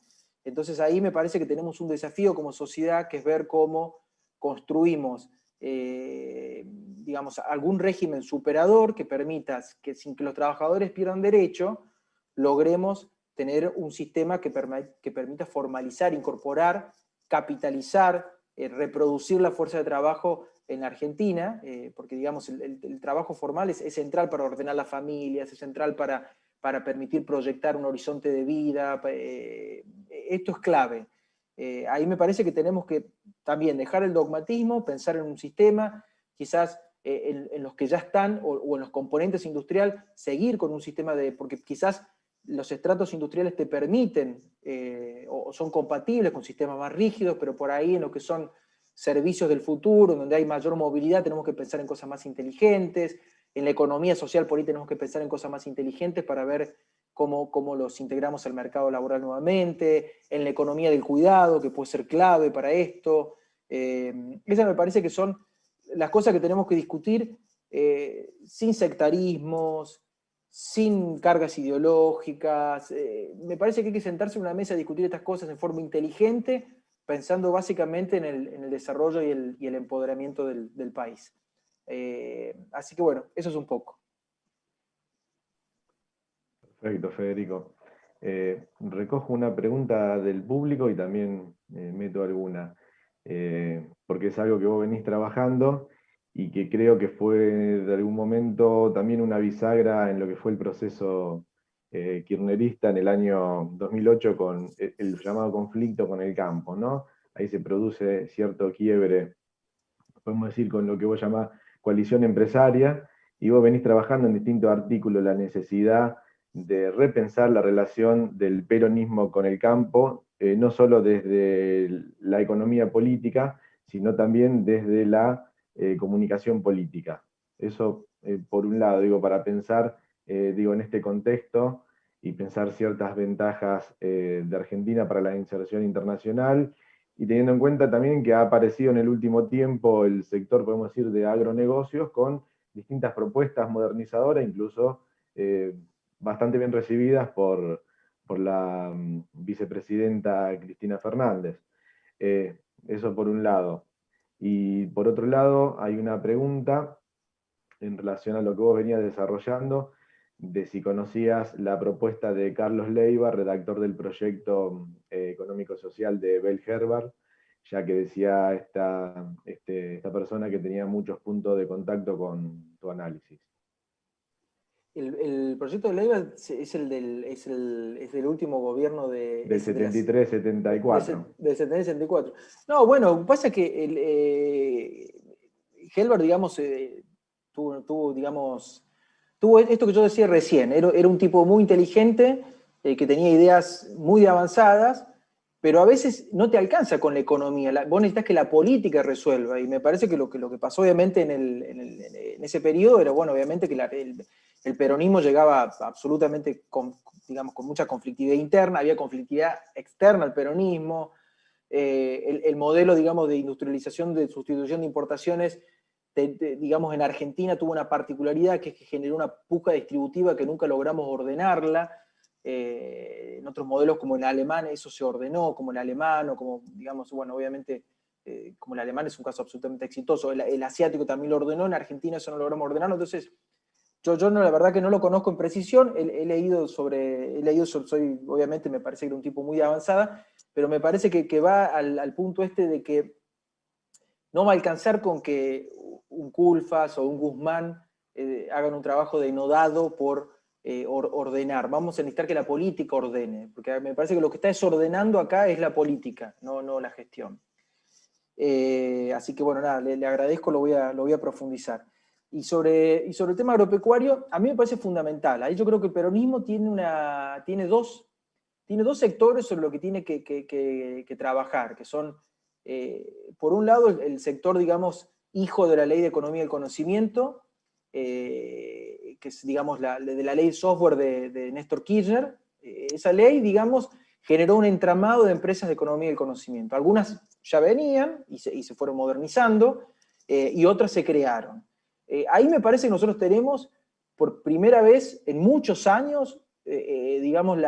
Entonces ahí me parece que tenemos un desafío como sociedad, que es ver cómo construimos digamos, algún régimen superador que permita que sin que los trabajadores pierdan derecho, logremos tener un sistema que permita formalizar, incorporar, capitalizar, reproducir la fuerza de trabajo en la Argentina, porque digamos, el trabajo formal es central para ordenar las familias, es central para permitir proyectar un horizonte de vida. Esto es clave. Ahí me parece que tenemos que también dejar el dogmatismo, pensar en un sistema, quizás en los que ya están, o en los componentes industriales, seguir con un sistema porque quizás los estratos industriales te permiten, o son compatibles con sistemas más rígidos, pero por ahí en lo que son servicios del futuro, donde hay mayor movilidad, tenemos que pensar en cosas más inteligentes. En la economía social, por ahí tenemos que pensar en cosas más inteligentes para ver cómo los integramos al mercado laboral nuevamente. En la economía del cuidado, que puede ser clave para esto. Esas me parece que son las cosas que tenemos que discutir sin sectarismos, sin cargas ideológicas. Me parece que hay que sentarse en una mesa a discutir estas cosas en forma inteligente, pensando básicamente en el desarrollo y el empoderamiento del país. Así que bueno, eso es un poco. Perfecto, Federico. Recojo una pregunta del público y también meto alguna, porque es algo que vos venís trabajando y que creo que fue de algún momento también una bisagra en lo que fue el proceso kirchnerista en el año 2008 con el llamado conflicto con el campo, ¿no? Ahí se produce cierto quiebre, podemos decir, con lo que vos llamás coalición empresaria, y vos venís trabajando en distintos artículos la necesidad de repensar la relación del peronismo con el campo, no solo desde la economía política, sino también desde la comunicación política. Eso, por un lado, digo, para pensar, digo, en este contexto y pensar ciertas ventajas de Argentina para la inserción internacional, y teniendo en cuenta también que ha aparecido en el último tiempo el sector, podemos decir, de agronegocios con distintas propuestas modernizadoras, incluso bastante bien recibidas por la vicepresidenta Cristina Fernández. Eso por un lado. Y por otro lado, hay una pregunta en relación a lo que vos venías desarrollando, de si conocías la propuesta de Carlos Leiva, redactor del proyecto económico-social de Bell Herbert, ya que decía esta persona que tenía muchos puntos de contacto con tu análisis. El proyecto de Leiva es del último gobierno del 73-74. Del 73-74. No, bueno, pasa que Helbert, digamos, tuvo esto que yo decía recién. Era un tipo muy inteligente, que tenía ideas muy avanzadas, pero a veces no te alcanza con la economía. Vos necesitas que la política resuelva, y me parece que lo que pasó obviamente en ese periodo era, bueno, obviamente que el peronismo llegaba absolutamente con mucha conflictividad interna, había conflictividad externa al peronismo, el modelo, digamos, de industrialización, de sustitución de importaciones, digamos, en Argentina tuvo una particularidad, que es que generó una puja distributiva que nunca logramos ordenarla. En otros modelos como el alemán eso se ordenó, como el alemán, o como, digamos, bueno, obviamente, como el alemán es un caso absolutamente exitoso, el asiático también lo ordenó, en Argentina eso no logramos ordenarlo. Entonces, yo no, la verdad que no lo conozco en precisión, he leído sobre, obviamente me parece que era un tipo muy avanzada, pero me parece que va al punto este de que no va a alcanzar con que un Culfas o un Guzmán hagan un trabajo denodado por ordenar. Vamos a necesitar que la política ordene, porque me parece que lo que está desordenando acá es la política, no la gestión. Así que bueno, nada, le agradezco, lo voy a profundizar. Y sobre el tema agropecuario, a mí me parece fundamental. Ahí yo creo que el peronismo tiene dos tiene dos sectores sobre lo que tiene que trabajar, que son, por un lado, el sector, digamos, hijo de la Ley de Economía del Conocimiento, que es, digamos, de la ley de software de Néstor Kirchner. Esa ley, digamos, generó un entramado de empresas de economía del conocimiento. Algunas ya venían y se fueron modernizando, y otras se crearon. Ahí me parece que nosotros tenemos, por primera vez en muchos años, digamos,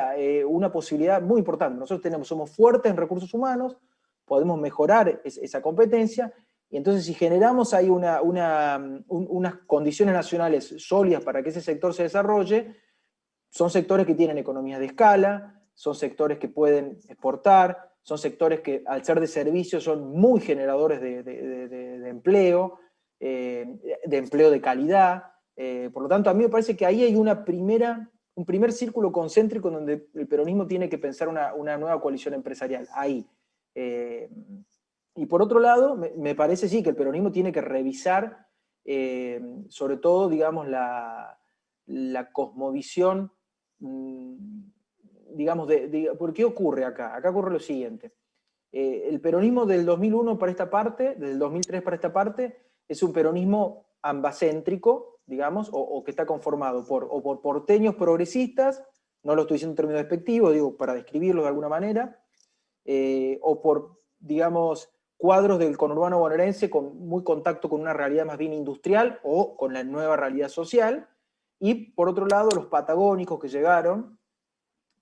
una posibilidad muy importante. Nosotros somos fuertes en recursos humanos, podemos mejorar esa competencia, y entonces si generamos ahí unas condiciones nacionales sólidas para que ese sector se desarrolle, son sectores que tienen economías de escala, son sectores que pueden exportar, son sectores que al ser de servicios son muy generadores de empleo, de empleo de calidad. Por lo tanto, a mí me parece que ahí hay un primer círculo concéntrico donde el peronismo tiene que pensar una nueva coalición empresarial, ahí. Y por otro lado, me parece sí que el peronismo tiene que revisar, sobre todo, digamos, la cosmovisión, digamos, ¿por qué ocurre acá? Acá ocurre lo siguiente. El peronismo del 2001 para esta parte, del 2003 para esta parte, es un peronismo ambacéntrico, digamos, o que está conformado por porteños progresistas, no lo estoy diciendo en términos despectivos, digo, para describirlo de alguna manera, o por, digamos, cuadros del conurbano bonaerense con muy contacto con una realidad más bien industrial o con la nueva realidad social, y por otro lado los patagónicos que llegaron,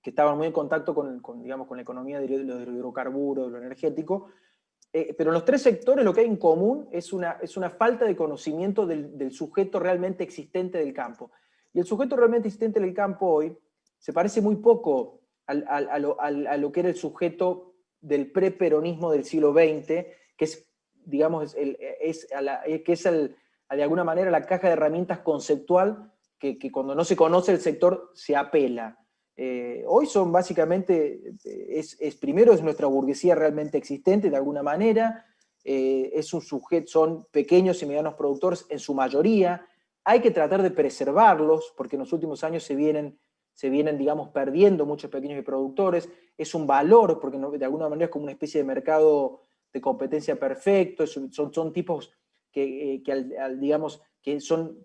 que estaban muy en contacto digamos, con la economía de los hidrocarburos, de lo energético, pero en los tres sectores lo que hay en común es una falta de conocimiento del sujeto realmente existente del campo. Y el sujeto realmente existente del campo hoy se parece muy poco a lo que era el sujeto del preperonismo del siglo XX, que es, digamos, de alguna manera la caja de herramientas conceptual que cuando no se conoce el sector se apela. Hoy son básicamente, primero es nuestra burguesía realmente existente de alguna manera, son pequeños y medianos productores en su mayoría, hay que tratar de preservarlos porque en los últimos años se vienen, digamos, perdiendo muchos pequeños productores, es un valor porque de alguna manera es como una especie de mercado de competencia perfecto, son tipos que digamos, que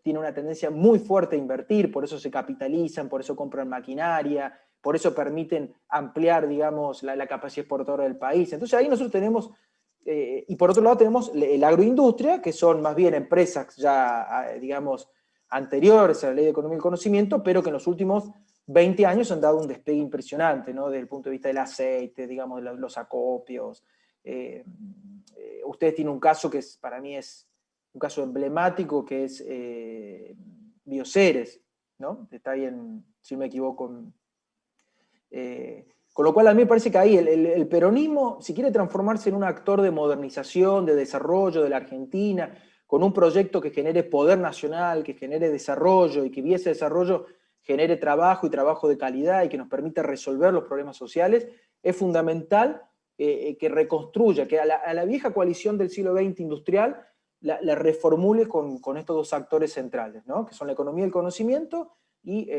tienen una tendencia muy fuerte a invertir, por eso se capitalizan, por eso compran maquinaria, por eso permiten ampliar, digamos, la capacidad exportadora del país. Entonces ahí nosotros tenemos, y por otro lado tenemos la agroindustria, que son más bien empresas ya, digamos, anteriores a la Ley de Economía y Conocimiento, pero que en los últimos 20 años han dado un despegue impresionante, ¿no? Desde el punto de vista del aceite, digamos, de los acopios. Ustedes tienen un caso que para mí es un caso emblemático, que es Bioceres, ¿no? Está ahí si no me equivoco. Con lo cual a mí me parece que ahí el peronismo, si quiere transformarse en un actor de modernización, de desarrollo de la Argentina, con un proyecto que genere poder nacional, que genere desarrollo, y que vía ese desarrollo genere trabajo y trabajo de calidad, y que nos permita resolver los problemas sociales, es fundamental que reconstruya, que a la vieja coalición del siglo XX industrial la reformule con estos dos actores centrales, ¿no? Que son la economía del conocimiento y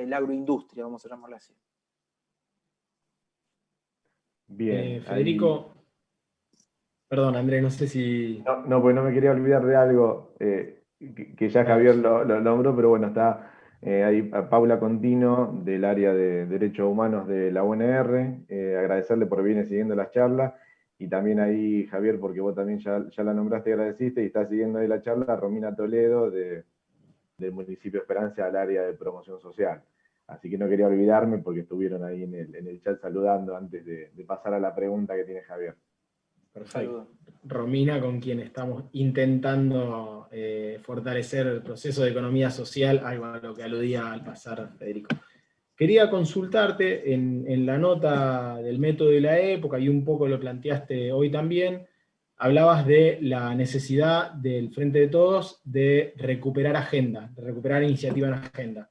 la agroindustria, vamos a llamarla así. Bien. Federico, perdón, Andrés, no sé si... No, pues no me quería olvidar de algo que ya Javier lo nombró, pero bueno, está ahí Paula Contino del área de Derechos Humanos de la UNR, agradecerle por venir siguiendo las charlas, y también ahí, Javier, porque vos también ya la nombraste y agradeciste, y está siguiendo ahí la charla, Romina Toledo del municipio Esperanza al área de promoción social. Así que no quería olvidarme porque estuvieron ahí en el chat saludando antes de pasar a la pregunta que tiene Javier. Perfecto. Romina, con quien estamos intentando fortalecer el proceso de economía social, algo a lo que aludía al pasar Federico. Quería consultarte en la nota del método de la época, y un poco lo planteaste hoy también, hablabas de la necesidad del Frente de Todos de recuperar agenda, de recuperar iniciativa en agenda.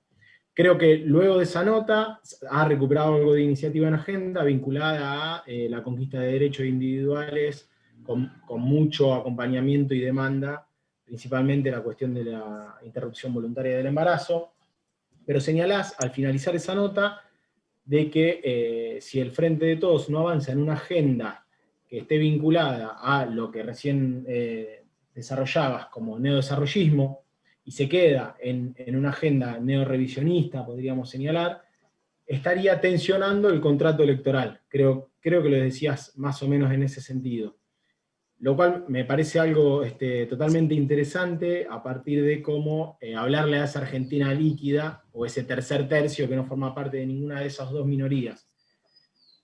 Creo que luego de esa nota ha recuperado algo de iniciativa en agenda vinculada a la conquista de derechos individuales con mucho acompañamiento y demanda, principalmente la cuestión de la interrupción voluntaria del embarazo. Pero señalás, al finalizar esa nota, de que si el Frente de Todos no avanza en una agenda que esté vinculada a lo que recién desarrollabas como neodesarrollismo, y se queda en una agenda neorevisionista, podríamos señalar, estaría tensionando el contrato electoral. Creo que lo decías más o menos en ese sentido. Lo cual me parece algo totalmente interesante a partir de cómo hablarle a esa Argentina líquida, o ese tercer tercio que no forma parte de ninguna de esas dos minorías.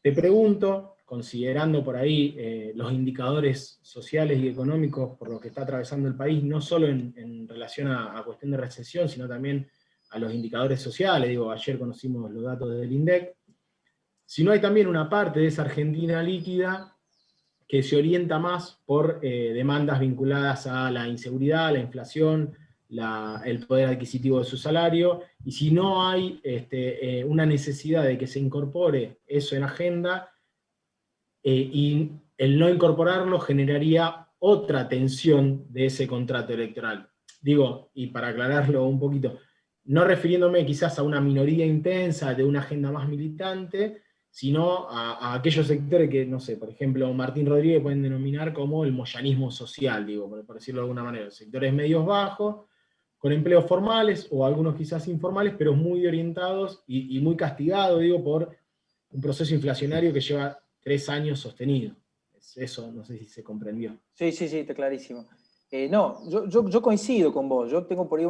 Te pregunto, considerando por ahí los indicadores sociales y económicos por los que está atravesando el país, no solo en relación a cuestión de recesión, sino también a los indicadores sociales, digo, ayer conocimos los datos del INDEC, si no hay también una parte de esa Argentina líquida que se orienta más por demandas vinculadas a la inseguridad, la inflación, el poder adquisitivo de su salario, y si no hay una necesidad de que se incorpore eso en agenda, y el no incorporarlo generaría otra tensión de ese contrato electoral. Digo, y para aclararlo un poquito, no refiriéndome quizás a una minoría intensa de una agenda más militante, sino a aquellos sectores que, no sé, por ejemplo, Martín Rodríguez pueden denominar como el moyanismo social, digo, por decirlo de alguna manera, sectores medios bajos, con empleos formales, o algunos quizás informales, pero muy orientados y muy castigados, digo, por un proceso inflacionario que lleva 3 años sostenido. Eso no sé si se comprendió. Sí, está clarísimo. No, yo coincido con vos. Yo tengo por ahí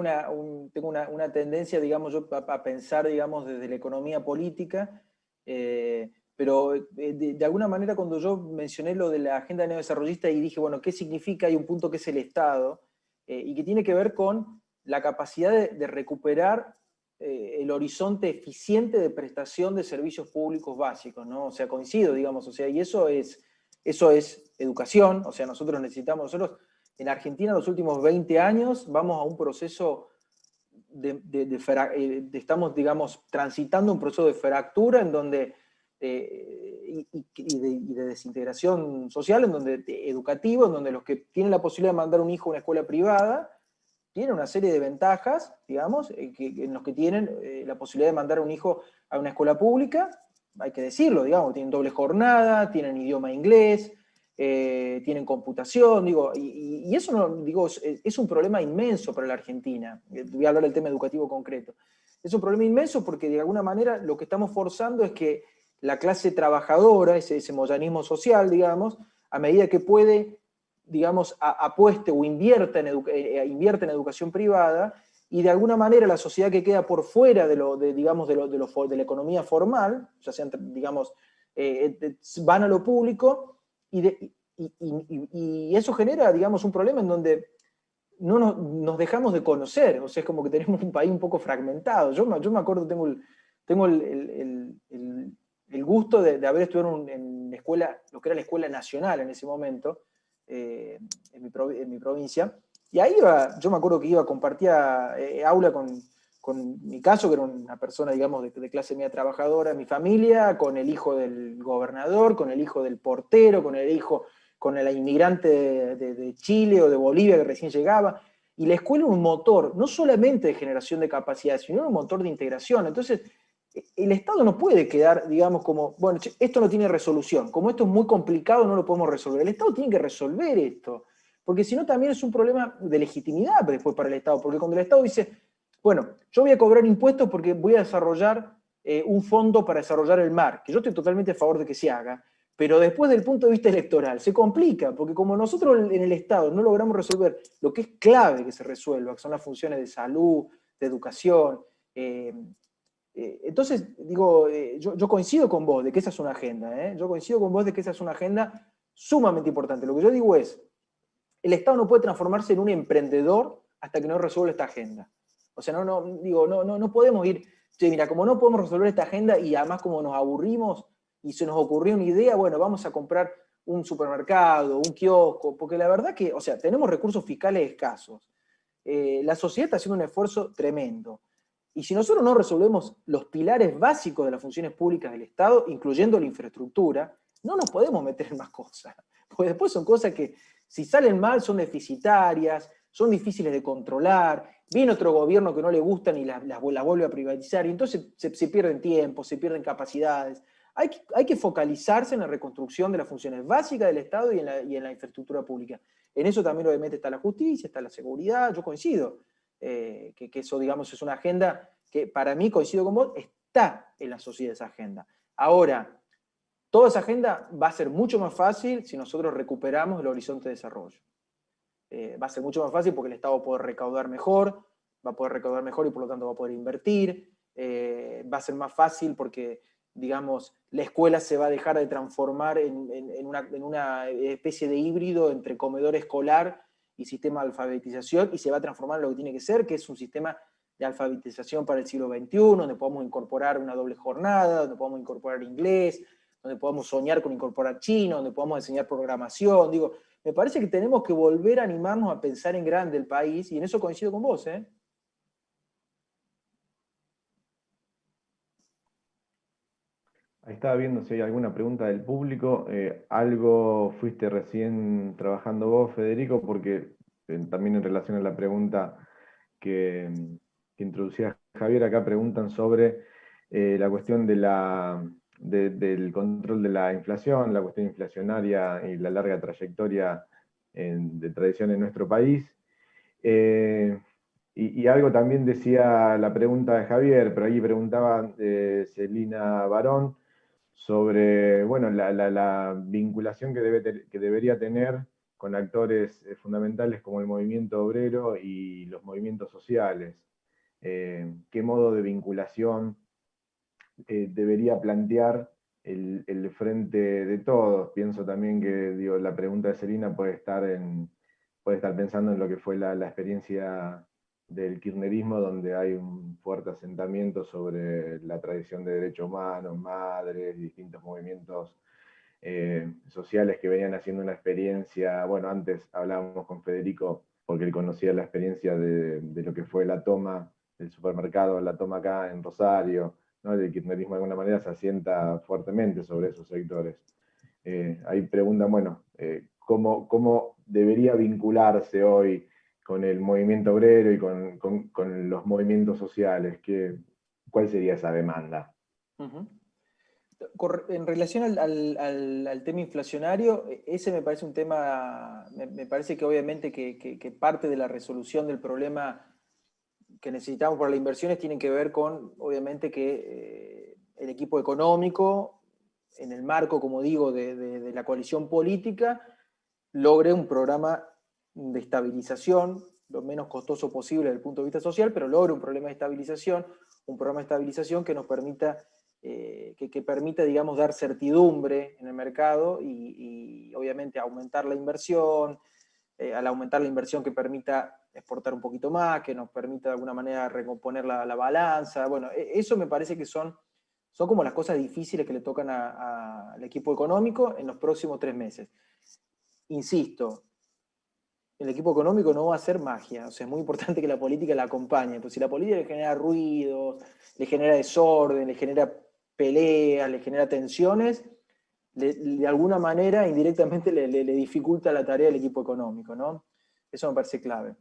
tengo una tendencia, digamos, a pensar, digamos, desde la economía política, pero de alguna manera cuando yo mencioné lo de la agenda neodesarrollista y dije, bueno, ¿qué significa? Hay un punto que es el Estado, y que tiene que ver con la capacidad de recuperar el horizonte eficiente de prestación de servicios públicos básicos, ¿no? O sea, coincido, digamos, o sea, y eso es educación, o sea, nosotros en Argentina en los últimos 20 años vamos a un proceso estamos, digamos, transitando un proceso de fractura en donde, y de desintegración social, educativo, en donde los que tienen la posibilidad de mandar un hijo a una escuela privada tienen una serie de ventajas, digamos, en los que tienen la posibilidad de mandar a un hijo a una escuela pública, hay que decirlo, digamos, tienen doble jornada, tienen idioma inglés, tienen computación, digo, y eso no, digo, es un problema inmenso para la Argentina. Voy a hablar del tema educativo concreto. Es un problema inmenso porque de alguna manera lo que estamos forzando es que la clase trabajadora, ese moyanismo social, digamos, a medida que puede, digamos, apueste o invierta en educación privada, y de alguna manera la sociedad que queda por fuera de la economía formal, ya sean, digamos, van a lo público, y eso genera, digamos, un problema en donde no nos dejamos de conocer, o sea, es como que tenemos un país un poco fragmentado. Yo me acuerdo, tengo el gusto de haber estudiado en la escuela, lo que era la Escuela Nacional en ese momento, en mi provincia, y ahí yo me acuerdo que compartía aula con mi caso, que era una persona, digamos, de clase media trabajadora, mi familia, con el hijo del gobernador, con el hijo del portero, con la inmigrante de Chile o de Bolivia que recién llegaba, y la escuela es un motor, no solamente de generación de capacidades, sino un motor de integración. Entonces, el Estado no puede quedar, digamos, como, bueno, esto no tiene resolución, como esto es muy complicado no lo podemos resolver. El Estado tiene que resolver esto, porque si no también es un problema de legitimidad después para el Estado, porque cuando el Estado dice, bueno, yo voy a cobrar impuestos porque voy a desarrollar un fondo para desarrollar el mar, que yo estoy totalmente a favor de que se haga, pero después del punto de vista electoral se complica, porque como nosotros en el Estado no logramos resolver lo que es clave que se resuelva, que son las funciones de salud, de educación, entonces, digo, yo coincido con vos de que esa es una agenda, yo coincido con vos de que esa es una agenda sumamente importante. Lo que yo digo es, el Estado no puede transformarse en un emprendedor hasta que no resuelva esta agenda. O sea, no podemos ir, che, mira, como no podemos resolver esta agenda y además como nos aburrimos y se nos ocurrió una idea, bueno, vamos a comprar un supermercado, un kiosco, porque la verdad que, o sea, tenemos recursos fiscales escasos. La sociedad está haciendo un esfuerzo tremendo. Y si nosotros no resolvemos los pilares básicos de las funciones públicas del Estado, incluyendo la infraestructura, no nos podemos meter en más cosas. Porque después son cosas que, si salen mal, son deficitarias, son difíciles de controlar, viene otro gobierno que no le gustan y las vuelve a privatizar, y entonces se pierden tiempo, se pierden capacidades. Hay que focalizarse en la reconstrucción de las funciones básicas del Estado y en la infraestructura pública. En eso también obviamente está la justicia, está la seguridad, yo coincido, que eso, digamos, es una agenda que para mí, coincido con vos, está en la sociedad esa agenda. Ahora, toda esa agenda va a ser mucho más fácil si nosotros recuperamos el horizonte de desarrollo. Va a ser mucho más fácil porque el Estado va a poder recaudar mejor y por lo tanto va a poder invertir. Va a ser más fácil porque, digamos, la escuela se va a dejar de transformar en una especie de híbrido entre comedor escolar y sistema de alfabetización, y se va a transformar en lo que tiene que ser, que es un sistema de alfabetización para el siglo XXI, donde podamos incorporar una doble jornada, donde podamos incorporar inglés, donde podamos soñar con incorporar chino, donde podamos enseñar programación. Digo, me parece que tenemos que volver a animarnos a pensar en grande el país, y en eso coincido con vos, ¿eh? Ahí estaba viendo si hay alguna pregunta del público. Algo fuiste recién trabajando vos, Federico, porque también en relación a la pregunta que introducía Javier, acá preguntan sobre la cuestión del control de la inflación, la cuestión inflacionaria y la larga trayectoria de tradición en nuestro país. Y algo también decía la pregunta de Javier, pero ahí preguntaba Celina Barón sobre, bueno, la vinculación que debería tener con actores fundamentales como el movimiento obrero y los movimientos sociales. ¿Qué modo de vinculación debería plantear el frente de todos? Pienso también que, digo, la pregunta de Celina puede estar pensando en lo que fue la experiencia del kirchnerismo, donde hay un fuerte asentamiento sobre la tradición de derechos humanos, madres, distintos movimientos sociales que venían haciendo una experiencia. Bueno, antes hablábamos con Federico, porque él conocía la experiencia de lo que fue la toma del supermercado, la toma acá en Rosario, ¿no? El kirchnerismo de alguna manera se asienta fuertemente sobre esos sectores. Ahí preguntan, bueno, ¿cómo debería vincularse hoy con el movimiento obrero y con los movimientos sociales? ¿Cuál sería esa demanda? Uh-huh. En relación al tema inflacionario, ese me parece un tema, me parece que obviamente que parte de la resolución del problema que necesitamos para las inversiones tiene que ver con, obviamente, que el equipo económico, en el marco, como digo, de la coalición política, logre un programa de estabilización, lo menos costoso posible desde el punto de vista social, pero logre un programa de estabilización que nos permita, que permita, digamos, dar certidumbre en el mercado y obviamente aumentar la inversión, al aumentar la inversión que permita exportar un poquito más, que nos permita de alguna manera recomponer la balanza. Bueno, eso me parece que son como las cosas difíciles que le tocan al equipo económico en los próximos 3 meses. Insisto, el equipo económico no va a hacer magia, o sea, es muy importante que la política la acompañe, pues si la política le genera ruidos, le genera desorden, le genera peleas, le genera tensiones, de alguna manera indirectamente le dificulta la tarea del equipo económico, ¿no? Eso me parece clave.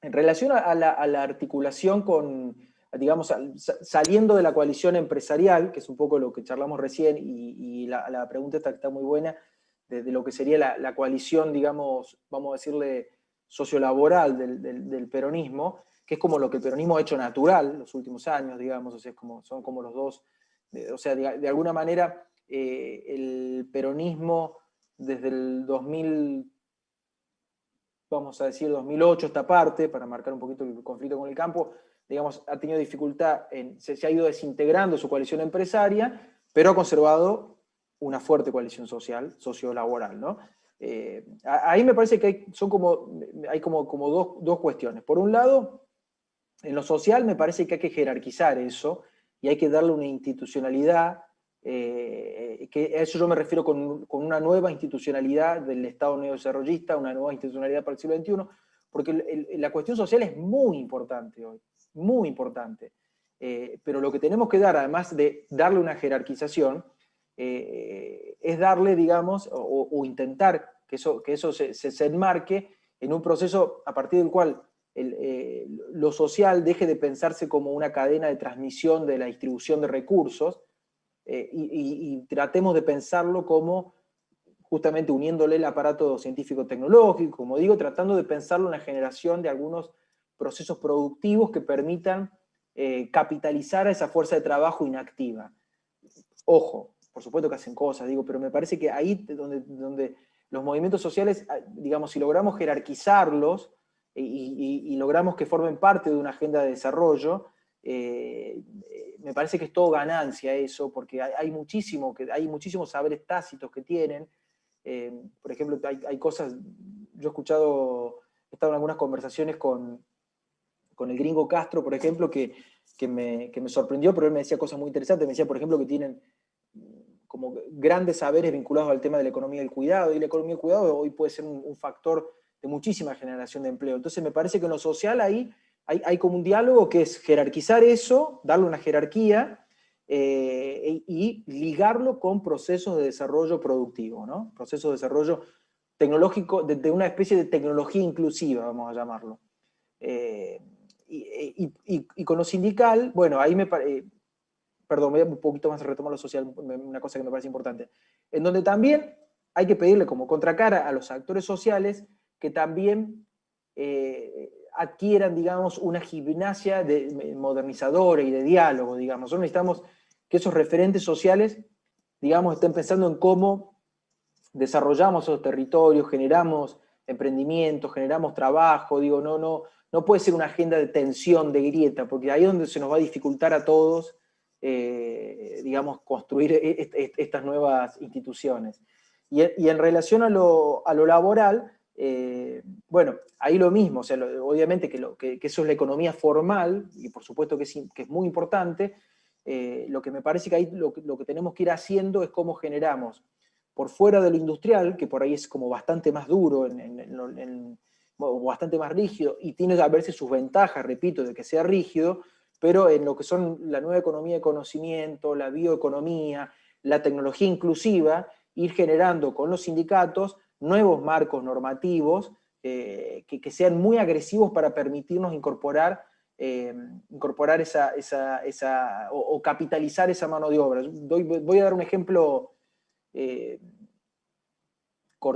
En relación a la articulación con, digamos, saliendo de la coalición empresarial, que es un poco lo que charlamos recién, y la pregunta está muy buena, de lo que sería la coalición, digamos, vamos a decirle, sociolaboral del peronismo, que es como lo que el peronismo ha hecho natural los últimos años, digamos, o sea, son como los dos, o sea, de alguna manera, el peronismo desde el 2000, vamos a decir 2008, esta parte, para marcar un poquito el conflicto con el campo, digamos, ha tenido dificultad, se ha ido desintegrando su coalición empresaria, pero ha conservado una fuerte coalición social, sociolaboral, ¿no? Ahí me parece que hay como dos cuestiones. Por un lado, en lo social me parece que hay que jerarquizar eso y hay que darle una institucionalidad, que a eso yo me refiero con una nueva institucionalidad del Estado neodesarrollista, una nueva institucionalidad para el siglo XXI, porque la cuestión social es muy importante hoy, muy importante. Pero lo que tenemos que dar, además de darle una jerarquización, es darle, digamos, o intentar que eso se enmarque en un proceso a partir del cual lo social deje de pensarse como una cadena de transmisión de la distribución de recursos, y tratemos de pensarlo como justamente uniéndole el aparato científico-tecnológico, como digo, tratando de pensarlo en la generación de algunos procesos productivos que permitan capitalizar a esa fuerza de trabajo inactiva. Ojo, por supuesto que hacen cosas, digo, pero me parece que ahí donde los movimientos sociales, digamos, si logramos jerarquizarlos y logramos que formen parte de una agenda de desarrollo, me parece que es todo ganancia eso, porque hay muchísimos saberes tácitos que tienen. Por ejemplo, hay cosas, yo he estado en algunas conversaciones con el gringo Castro, por ejemplo, que me sorprendió, pero él me decía cosas muy interesantes. Me decía, por ejemplo, que tienen como grandes saberes vinculados al tema de la economía del cuidado, y la economía del cuidado hoy puede ser un factor de muchísima generación de empleo. Entonces me parece que en lo social ahí hay como un diálogo que es jerarquizar eso, darle una jerarquía, y ligarlo con procesos de desarrollo productivo, ¿no? Procesos de desarrollo tecnológico, de una especie de tecnología inclusiva, vamos a llamarlo. Y con lo sindical, bueno, ahí perdón, voy a un poquito más a retomar lo social, una cosa que me parece importante, en donde también hay que pedirle como contracara a los actores sociales que también adquieran, digamos, una gimnasia modernizadora y de diálogo, digamos. Nosotros necesitamos que esos referentes sociales, digamos, estén pensando en cómo desarrollamos esos territorios, generamos emprendimiento, generamos trabajo, digo, no puede ser una agenda de tensión, de grieta, porque ahí es donde se nos va a dificultar a todos, digamos, construir estas nuevas instituciones. Y en relación a lo laboral, bueno, ahí lo mismo, o sea, obviamente que eso es la economía formal, y por supuesto que es muy importante. Lo que me parece que ahí lo que tenemos que ir haciendo es cómo generamos por fuera de lo industrial, que por ahí es como bastante más duro, o bastante más rígido, y tiene a veces sus ventajas, repito, de que sea rígido, pero en lo que son la nueva economía de conocimiento, la bioeconomía, la tecnología inclusiva, ir generando con los sindicatos nuevos marcos normativos que sean muy agresivos para permitirnos incorporar o capitalizar esa mano de obra. Voy a dar un ejemplo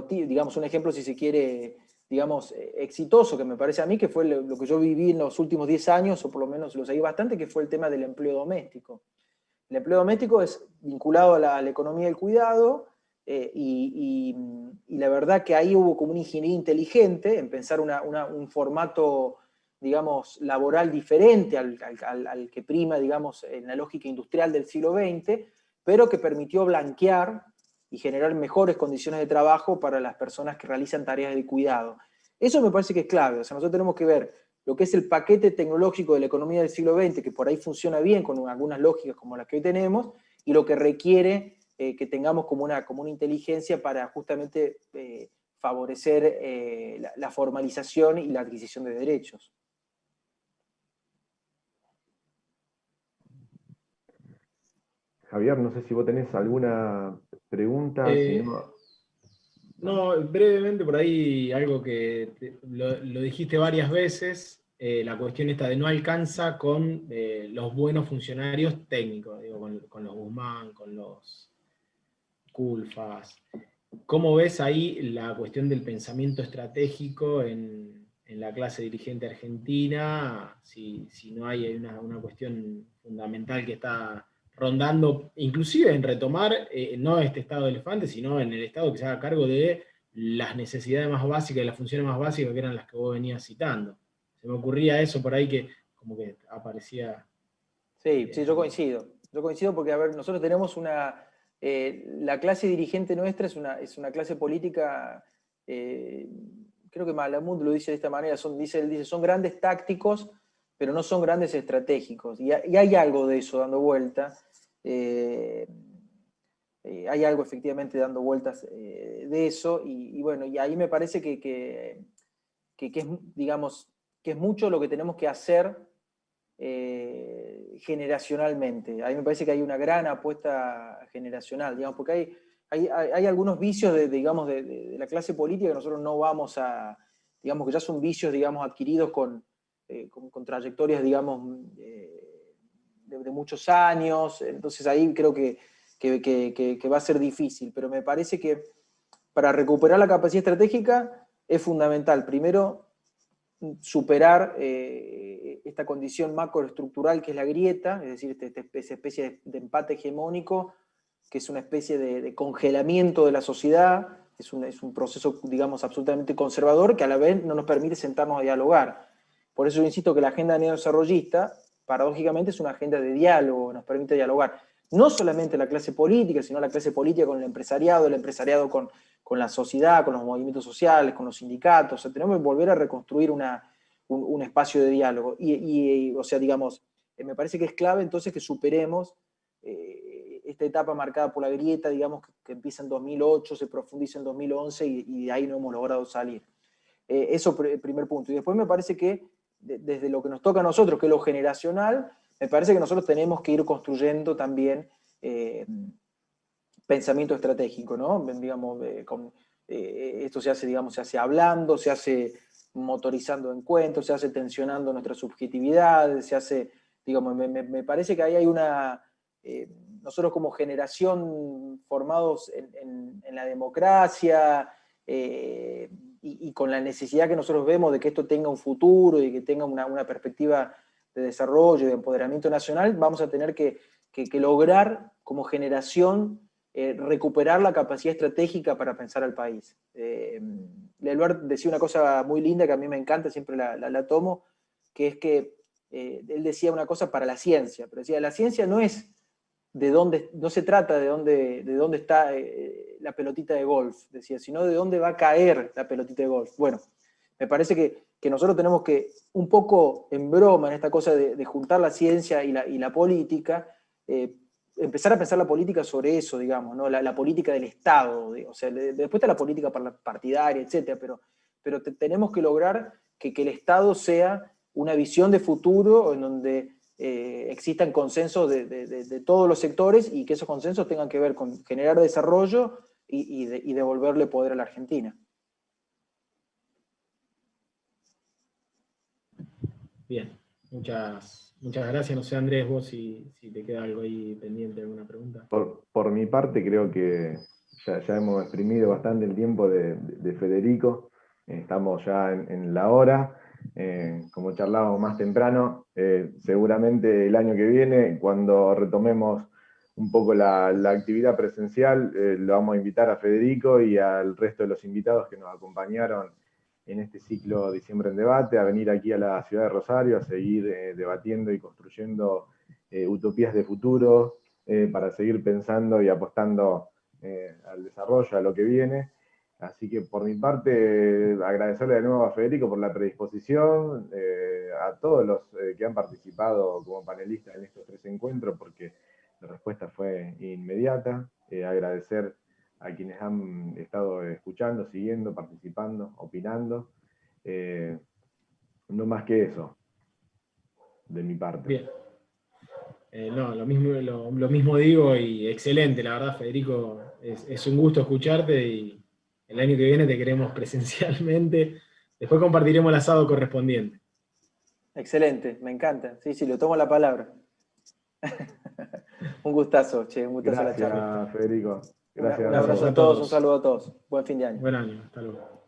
digamos, un ejemplo, si se quiere, digamos, exitoso, que me parece a mí, que fue lo que yo viví en los últimos 10 años, o por lo menos lo seguí bastante, que fue el tema del empleo doméstico. El empleo doméstico es vinculado a la economía del cuidado, y la verdad que ahí hubo como una ingeniería inteligente en pensar un formato, digamos, laboral diferente al que prima, digamos, en la lógica industrial del siglo XX, pero que permitió blanquear y generar mejores condiciones de trabajo para las personas que realizan tareas de cuidado. Eso me parece que es clave. O sea, nosotros tenemos que ver lo que es el paquete tecnológico de la economía del siglo XX, que por ahí funciona bien con algunas lógicas como las que hoy tenemos, y lo que requiere que tengamos como una inteligencia para justamente favorecer la formalización y la adquisición de derechos. Javier, no sé si vos tenés alguna pregunta. Si no... No, brevemente por ahí algo que lo dijiste varias veces, la cuestión esta de no alcanza con los buenos funcionarios técnicos, digo, con los Guzmán, con los Culfas. ¿Cómo ves ahí la cuestión del pensamiento estratégico en la clase dirigente argentina? Si no hay una cuestión fundamental que está rondando, inclusive en retomar, no este estado de elefante, sino en el estado que se haga cargo de las necesidades más básicas y las funciones más básicas que eran las que vos venías citando. Se me ocurría eso por ahí que como que aparecía... Sí, yo coincido. Yo coincido porque, a ver, nosotros tenemos la clase dirigente nuestra es una clase política, creo que Malamud lo dice de esta manera, él dice, son grandes tácticos, pero no son grandes estratégicos. Y hay algo de eso dando vuelta. Hay algo efectivamente dando vueltas de eso. Y bueno, y ahí me parece que es, digamos, que es mucho lo que tenemos que hacer generacionalmente. A mí me parece que hay una gran apuesta generacional, digamos, porque hay algunos vicios digamos, de la clase política que nosotros no vamos a digamos que ya son vicios, digamos, adquiridos con trayectorias, digamos, de muchos años. Entonces ahí creo que va a ser difícil, pero me parece que para recuperar la capacidad estratégica es fundamental, primero, superar esta condición macroestructural que es la grieta, es decir, esa especie de empate hegemónico, que es una especie de congelamiento de la sociedad, es un proceso, digamos, absolutamente conservador, que a la vez no nos permite sentarnos a dialogar. Por eso yo insisto que la agenda neodesarrollista, paradójicamente, es una agenda de diálogo, nos permite dialogar. No solamente la clase política, sino la clase política con el empresariado con la sociedad, con los movimientos sociales, con los sindicatos. O sea, tenemos que volver a reconstruir un espacio de diálogo. O sea, digamos, me parece que es clave entonces que superemos esta etapa marcada por la grieta, digamos, que empieza en 2008, se profundiza en 2011 y de ahí no hemos logrado salir. Eso primer punto. Y después me parece que desde lo que nos toca a nosotros, que es lo generacional, me parece que nosotros tenemos que ir construyendo también pensamiento estratégico, ¿no? Digamos, esto se hace, digamos, se hace hablando, se hace motorizando encuentros, se hace tensionando nuestras subjetividades, se hace, digamos, me parece que ahí hay una... nosotros como generación formados en la democracia, y con la necesidad que nosotros vemos de que esto tenga un futuro y que tenga una perspectiva de desarrollo y de empoderamiento nacional, vamos a tener que lograr como generación recuperar la capacidad estratégica para pensar al país. Leluar decía una cosa muy linda que a mí me encanta, siempre la tomo, que es que él decía una cosa para la ciencia, pero decía, la ciencia no es no se trata de dónde está la pelotita de golf, decía, sino de dónde va a caer la pelotita de golf. Bueno, me parece que nosotros tenemos que, un poco en broma, en esta cosa de juntar la ciencia y la política, empezar a pensar la política sobre eso, digamos, ¿no? La política del Estado, o sea, después está la política partidaria, etc., pero tenemos que lograr que el Estado sea una visión de futuro en donde existan consensos de todos los sectores y que esos consensos tengan que ver con generar desarrollo y devolverle poder a la Argentina. Bien, muchas gracias. No sé, Andrés, vos si te queda algo ahí pendiente, alguna pregunta. Por mi parte, creo que ya hemos exprimido bastante el tiempo de Federico. Estamos ya en la hora. Como charlábamos más temprano, seguramente el año que viene, cuando retomemos un poco la actividad presencial, lo vamos a invitar a Federico y al resto de los invitados que nos acompañaron en este ciclo Diciembre en Debate, a venir aquí a la ciudad de Rosario, a seguir debatiendo y construyendo utopías de futuro, para seguir pensando y apostando al desarrollo, a lo que viene. Así que por mi parte, agradecerle de nuevo a Federico por la predisposición, a todos los que han participado como panelistas en estos 3 encuentros, porque la respuesta fue inmediata. Agradecer a quienes han estado escuchando, siguiendo, participando, opinando. No más que eso, de mi parte. Bien. No, lo mismo digo, y excelente, la verdad, Federico, es un gusto escucharte y el año que viene te queremos presencialmente. Después compartiremos el asado correspondiente. Excelente, me encanta. Sí, lo tomo la palabra. Un gustazo, un gustazo. Gracias, la charla. Federico. Gracias. Un abrazo a todos, un saludo a todos. Buen fin de año. Buen año, hasta luego.